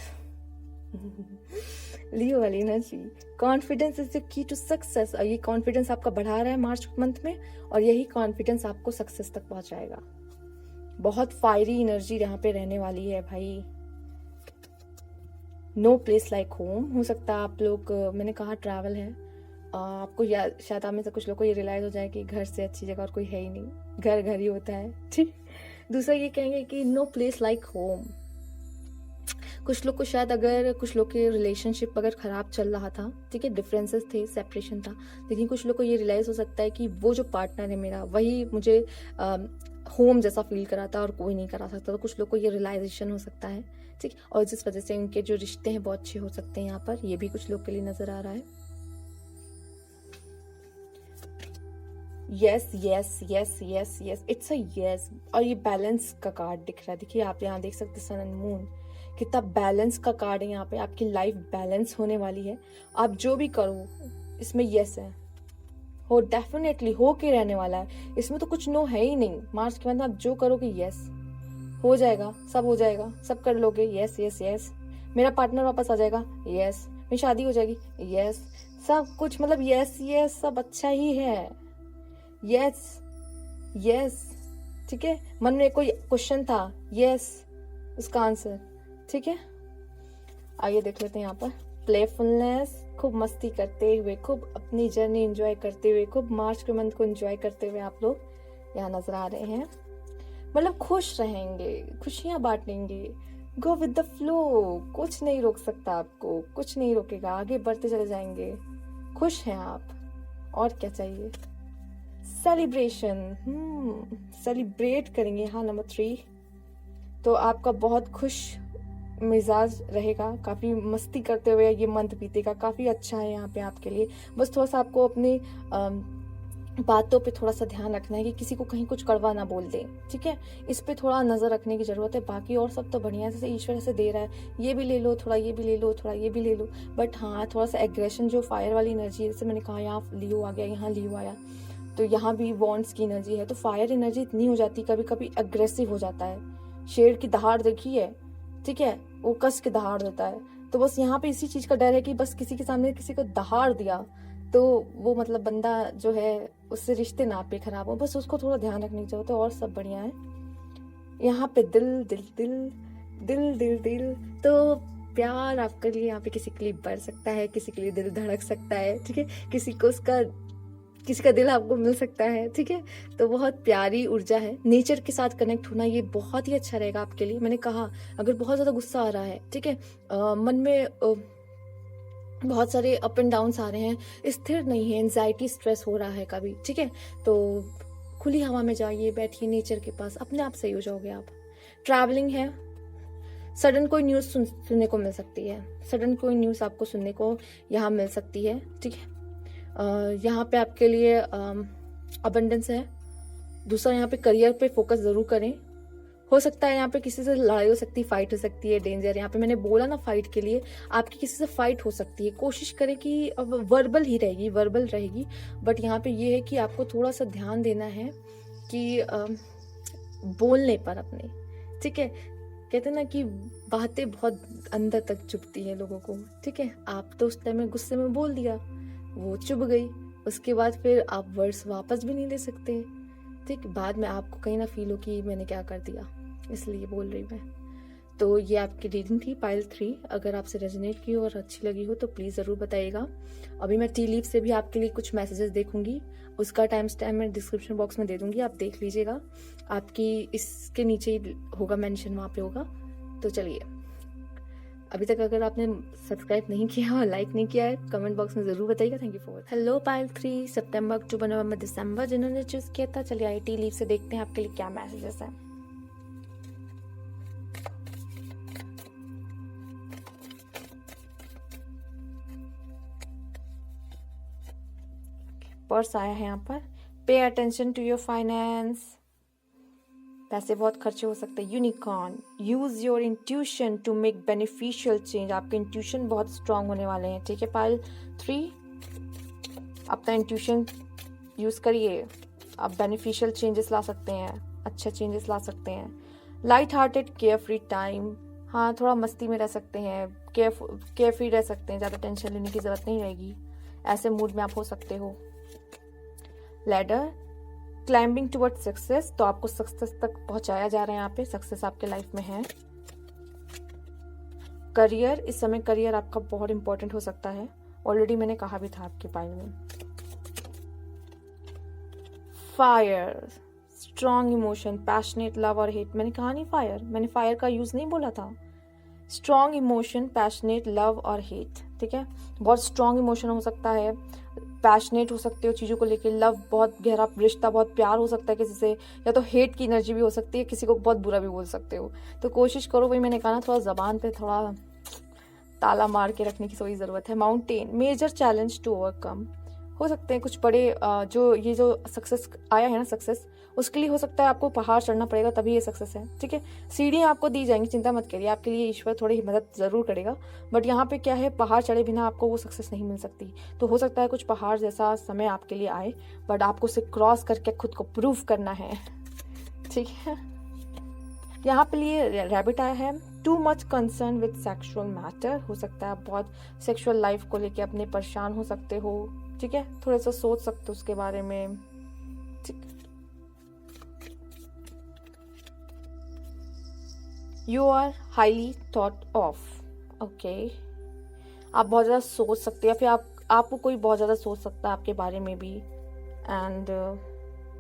A: लियो वाली energy, confidence is the key to success. ये कॉन्फिडेंस आपका बढ़ा रहा है मार्च मंथ में, और यही कॉन्फिडेंस आपको सक्सेस तक पहुंचाएगा। बहुत फायरी एनर्जी यहाँ पे रहने वाली है भाई। नो प्लेस लाइक होम, हो सकता है आप लोग मैंने कहा ट्रैवल है, आपको शायद आप में से कुछ लोग को ये रियलाइज हो जाए कि घर से अच्छी जगह और कोई है ही नहीं, घर घर ही होता है, ठीक। दूसरा ये कहेंगे कि नो प्लेस लाइक होम। कुछ लोग को शायद अगर कुछ लोग के रिलेशनशिप अगर खराब चल रहा था, ठीक है, डिफरेंसेस थे, सेपरेशन था, लेकिन कुछ लोग को ये रियलाइज हो सकता है कि वो जो पार्टनर है मेरा वही मुझे होम जैसा फील कराता और कोई नहीं करा सकता। तो कुछ लोग को ये रियलाइजेशन हो सकता है, ठीक, और जिस वजह से उनके जो रिश्ते हैं बहुत अच्छे हो सकते हैं यहाँ पर, ये भी कुछ लोग के लिए नजर आ रहा है। Yes yes yes yes yes, it's a yes. और ये बैलेंस का कार्ड दिख रहा है, देखिए आप यहाँ देख सकते हैं सन एंड मून, कितना बैलेंस का कार्ड है यहाँ पे। आपकी लाइफ बैलेंस होने वाली है, आप जो भी करो इसमें यस है, हो डेफिनेटली हो के रहने वाला है, इसमें तो कुछ नो है ही नहीं। मार्च के बाद आप जो करोगे यस हो जाएगा, सब हो जाएगा, सब कर लोगे, यस यस यस। मेरा पार्टनर वापस आ जाएगा, यस। मेरी शादी हो जाएगी, यस। सब कुछ मतलब यस यस, सब अच्छा ही है, यस यस, ठीक है। मन में कोई क्वेश्चन था, यस उसका आंसर, ठीक है। आइए देख लेते हैं यहाँ पर प्लेफुलनेस, खूब मस्ती करते हुए, खूब अपनी जर्नी एंजॉय करते हुए, खूब मार्च के मंथ को एंजॉय करते हुए आप लोग यहाँ नजर आ रहे हैं। मतलब खुश रहेंगे, खुशियां बांटेंगे, गो विद द फ्लो, कुछ नहीं रोक सकता आपको, कुछ नहीं रोकेगा, आगे बढ़ते चले जाएंगे, खुश हैं आप, और क्या चाहिए। सेलिब्रेशन, सेलिब्रेट करेंगे, हाँ नंबर 3। तो आपका बहुत खुश मिजाज रहेगा, काफी मस्ती करते हुए ये मंथ बीतेगा, काफी अच्छा है यहाँ पे आपके लिए। बस थोड़ा सा आपको अपनी बातों पे थोड़ा सा ध्यान रखना है कि किसी को कहीं कुछ कड़वा ना बोल दें, ठीक है, इस पे थोड़ा नजर रखने की जरूरत है। बाकी और सब तो बढ़िया, जैसे ईश्वर से दे रहा है, ये भी ले लो थोड़ा, ये भी ले लो थोड़ा, ये भी ले लो, बट हाँ थोड़ा सा एग्रेशन जो फायर वाली एनर्जी है, जैसे मैंने कहा यहाँ लियो आ गया, यहाँ लियो आया, तो यहाँ भी वॉन्ड्स की एनर्जी है, तो फायर एनर्जी इतनी हो जाती है, कभी कभी अग्रेसिव हो जाता है। शेर की दहाड़ देखी है, ठीक है, वो कस के दहाड़ देता है, तो बस यहाँ पे इसी चीज का डर है कि बस किसी के सामने किसी को दहाड़ दिया तो वो मतलब बंदा जो है उससे रिश्ते ना पे खराब हो, बस उसको थोड़ा ध्यान रखने की जरूरत है, और सब बढ़िया है। यहाँ पे दिल दिल दिल दिल दिल दिल, तो प्यार आपके लिए यहाँ पे किसी के लिए बढ़ सकता है, किसी के लिए दिल धड़क सकता है, ठीक है, किसी का दिल आपको मिल सकता है, ठीक है। तो बहुत प्यारी ऊर्जा है, नेचर के साथ कनेक्ट होना ये बहुत ही अच्छा रहेगा आपके लिए। मैंने कहा अगर बहुत ज्यादा गुस्सा आ रहा है, ठीक है, मन में बहुत सारे अप एंड डाउन्स आ रहे हैं, स्थिर नहीं है, एंजाइटी स्ट्रेस हो रहा है कभी, ठीक है। तो खुली हवा में जाइए, बैठिए नेचर के पास, अपने आप सही हो जाओगे आप। ट्रैवलिंग है, सडन कोई न्यूज़ सुनने को मिल सकती है, सडन कोई न्यूज़ आपको सुनने को यहाँ मिल सकती है, ठीक है। यहाँ पे आपके लिए अबंडेंस है। दूसरा, यहाँ पे करियर पे फोकस जरूर करें। हो सकता है यहाँ पे किसी से लड़ाई हो सकती है, फाइट हो सकती है, डेंजर। यहाँ पे मैंने बोला ना फाइट के लिए, आपकी किसी से फाइट हो सकती है। कोशिश करें कि अब वर्बल ही रहेगी, वर्बल रहेगी, बट यहाँ पे ये है कि आपको थोड़ा सा ध्यान देना है कि बोलने पर अपने, ठीक है। कहते हैं ना कि बातें बहुत अंदर तक चुभती है लोगों को, ठीक है। आप तो उस टाइम में गुस्से में बोल दिया, वो चुभ गई, उसके बाद फिर आप वर्ड्स वापस भी नहीं ले सकते, ठीक। बाद में आपको कहीं ना फील हो कि मैंने क्या कर दिया, इसलिए बोल रही मैं। तो ये आपकी रीडिंग थी पाइल 3। अगर आपसे रेजोनेट की हो और अच्छी लगी हो तो प्लीज़ ज़रूर बताइएगा। अभी मैं टी लीफ से भी आपके लिए कुछ मैसेजेस देखूंगी, उसका टाइम स्टैम्प मैं डिस्क्रिप्शन बॉक्स में दे दूंगी, आप देख लीजिएगा। आपकी इसके नीचे ही होगा मेंशन, वहाँ पे होगा। तो चलिए, अभी तक अगर आपने सब्सक्राइब नहीं किया और लाइक नहीं किया है, कमेंट बॉक्स में जरूर बताइएगा। Thank you for. Hello pile 3, सितंबर, अक्टूबर, नवंबर, दिसंबर जिन्होंने चूज किया था। चलिए आई टी लीफ से देखते हैं आपके लिए क्या मैसेजेस हैं। पर्स आया है यहाँ पर। Pay attention to your finance, पैसे बहुत खर्चे हो सकते हैं। Unicorn, use your intuition to make beneficial change. आपके इंट्यूशन बहुत स्ट्रांग होने वाले हैं, ठीक है। पाइल 3, अपना इंट्यूशन यूज करिए, आप बेनिफिशियल चेंजेस ला सकते हैं, अच्छे चेंजेस ला सकते हैं। Light hearted care free time, हाँ थोड़ा मस्ती में रह सकते हैं, केयर फ्री रह सकते हैं, ज़्यादा टेंशन लेने की जरूरत नहीं रहेगी, ऐसे मूड में आप हो सकते हो। लैडर, क्लाइंबिंग टुवर्ड सक्सेस, तो आपको सक्सेस तक पहुंचाया जा रहा है, यहाँ पे सक्सेस आपके लाइफ में है। करियर, इस समय करियर आपका बहुत इंपॉर्टेंट हो सकता है, ऑलरेडी मैंने कहा भी था आपके पाइल में। Fire, strong emotion, passionate love और हेट, मैंने कहा नहीं फायर, मैंने फायर का यूज नहीं बोला था। स्ट्रॉन्ग इमोशन, पैशनेट लव और हेट, ठीक है। बहुत स्ट्रॉन्ग इमोशन हो सकता है, पैशनेट हो सकते हो चीज़ों को लेके, लव बहुत गहरा रिश्ता, बहुत प्यार हो सकता है किसी से, या तो हेट की एनर्जी भी हो सकती है, किसी को बहुत बुरा भी बोल सकते हो। तो कोशिश करो, वही मैंने कहा ना, थोड़ा जबान पे थोड़ा ताला मार के रखने की थोड़ी ज़रूरत है। Mountain, major challenge to overcome, हो सकते हैं कुछ बड़े जो ये जो सक्सेस आया है ना, सक्सेस, उसके लिए हो सकता है आपको पहाड़ चढ़ना पड़ेगा, तभी ये सक्सेस है, ठीक है। सीढ़ियाँ आपको दी जाएंगी, चिंता मत करिए, आपके लिए ईश्वर थोड़ी मदद जरूर करेगा, बट यहाँ पे क्या है, पहाड़ चढ़े बिना आपको वो सक्सेस नहीं मिल सकती। तो हो सकता है कुछ पहाड़ जैसा समय आपके लिए आए, बट आपको उसे क्रॉस करके खुद को प्रूव करना है, ठीक है। यहाँ पे लिए रैबिट आया है। Too much concern with sexual matter, हो सकता है आप बहुत सेक्सुअल लाइफ को लेके अपने परेशान हो सकते हो, ठीक है, थोड़ा सा सोच सकते हो उसके बारे में, ठीक। You are highly thought of, okay, आप बहुत ज़्यादा सोच सकते हैं, या फिर आपको कोई बहुत ज़्यादा सोच सकता है आपके बारे में भी। एंड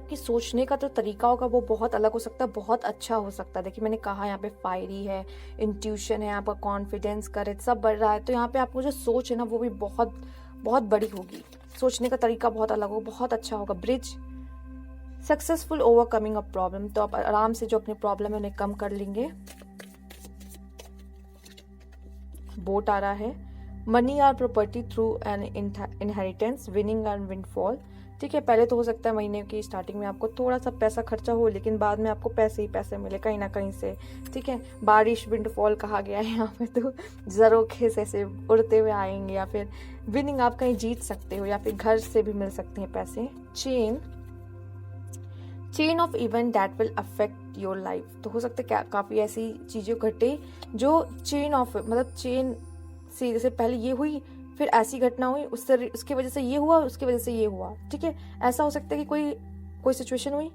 A: कि सोचने का जो तरीका होगा वो बहुत अलग हो सकता है, बहुत अच्छा हो सकता है। देखिए मैंने कहा यहाँ पे फायरी है, इंट्यूशन है, आपका कॉन्फिडेंस, करेज सब बढ़ रहा है, तो यहाँ पे आपको जो सोच है ना वो भी बहुत बहुत बड़ी होगी, सोचने का तरीका बहुत अलग होगा, बहुत अच्छा होगा। Bridge, successful overcoming a problem, तो आप आराम से जो अपने प्रॉब्लम है उन्हें कम कर लेंगे। बोट आ रहा है। Money or property through an inheritance, winning and windfall, ठीक है। पहले तो हो सकता है महीने की स्टार्टिंग में आपको थोड़ा सा पैसा खर्चा हो, लेकिन बाद में आपको पैसे ही पैसे मिले कहीं ना कहीं से, ठीक है। बारिश, विंडफॉल कहा गया है यहाँ पे, तो ज़रोखे से ऐसे उड़ते हुए आएंगे, या फिर विनिंग, आप कहीं जीत सकते हो, या फिर घर से भी मिल सकते हैं पैसे। Chain of event that will affect your life, तो हो सकता है काफ़ी ऐसी चीज़ें घटे जो चेन ऑफ, मतलब चेन से, जैसे पहले ये हुई, फिर ऐसी घटना हुई, उसके वजह से ये हुआ, उसकी वजह से ये हुआ, ठीक है। ऐसा हो सकता है कि कोई सिचुएशन हुई,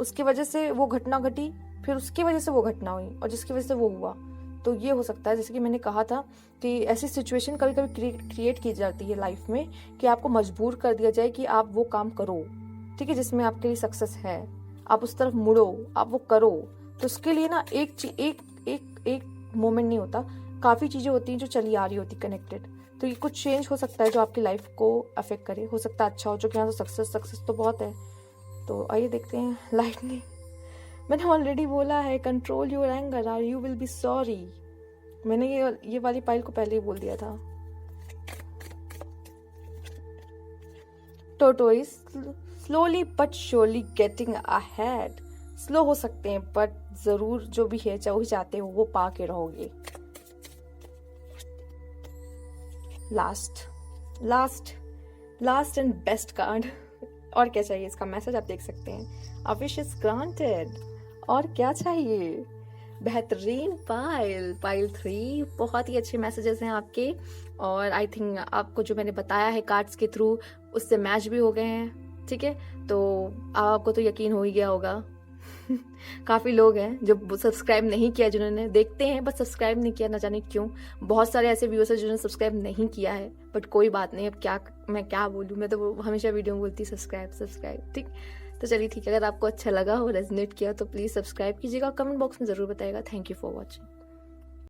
A: उसकी वजह से वो घटना घटी, फिर उसकी वजह से वो घटना हुई, और जिसकी वजह से वो हुआ, तो ये हो सकता है। जैसे कि मैंने कहा था कि ऐसी सिचुएशन कभी कभी क्रिएट की जाती है लाइफ में, कि आपको मजबूर कर दिया जाए कि आप वो काम करो, ठीक है, जिसमें आपके लिए सक्सेस है, आप उस तरफ मुड़ो, आप वो करो। तो उसके लिए ना एक मोमेंट नहीं होता, काफ़ी चीज़ें होती हैं जो चली आ रही होती कनेक्टेड, तो ये कुछ चेंज हो सकता है जो आपकी लाइफ को अफेक्ट करे, हो सकता है अच्छा हो, जो कि यहाँ तो सक्सेस तो बहुत है। तो आइए देखते हैं। लाइटनिंग, मैंने ऑलरेडी बोला है कंट्रोल योर एंगर और यू विल बी सॉरी। मैंने ये वाली पाइल को पहले ही बोल दिया था। Tortoise, slowly but surely getting ahead. Slow हो सकते हैं बट जरूर जो भी है जो भी चाहते हो वो पा के रहोगे। Last and best card. और क्या चाहिए, इसका मैसेज आप देख सकते हैं। A wish is granted. और क्या चाहिए, बेहतरीन पाइल 3। बहुत ही अच्छे मैसेजेस हैं आपके, और आई थिंक आपको जो मैंने बताया है कार्ड्स के थ्रू उससे मैच भी हो गए हैं। ठीक है, तो आपको तो यकीन हो ही गया होगा। काफ़ी लोग हैं जो सब्सक्राइब नहीं किया, जिन्होंने देखते हैं बस सब्सक्राइब नहीं किया, ना जाने क्यों। बहुत सारे ऐसे व्यूअर्स हैं जिन्होंने सब्सक्राइब नहीं किया है, बट कोई बात नहीं। अब मैं क्या बोलूँ, मैं तो हमेशा वीडियो में बोलती सब्सक्राइब। ठीक, तो चलिए ठीक है। अगर आपको अच्छा लगा हो, रेजोनेट किया, तो प्लीज़ सब्सक्राइब कीजिएगा, कमेंट बॉक्स में ज़रूर बताइएगा। Thank you for watching.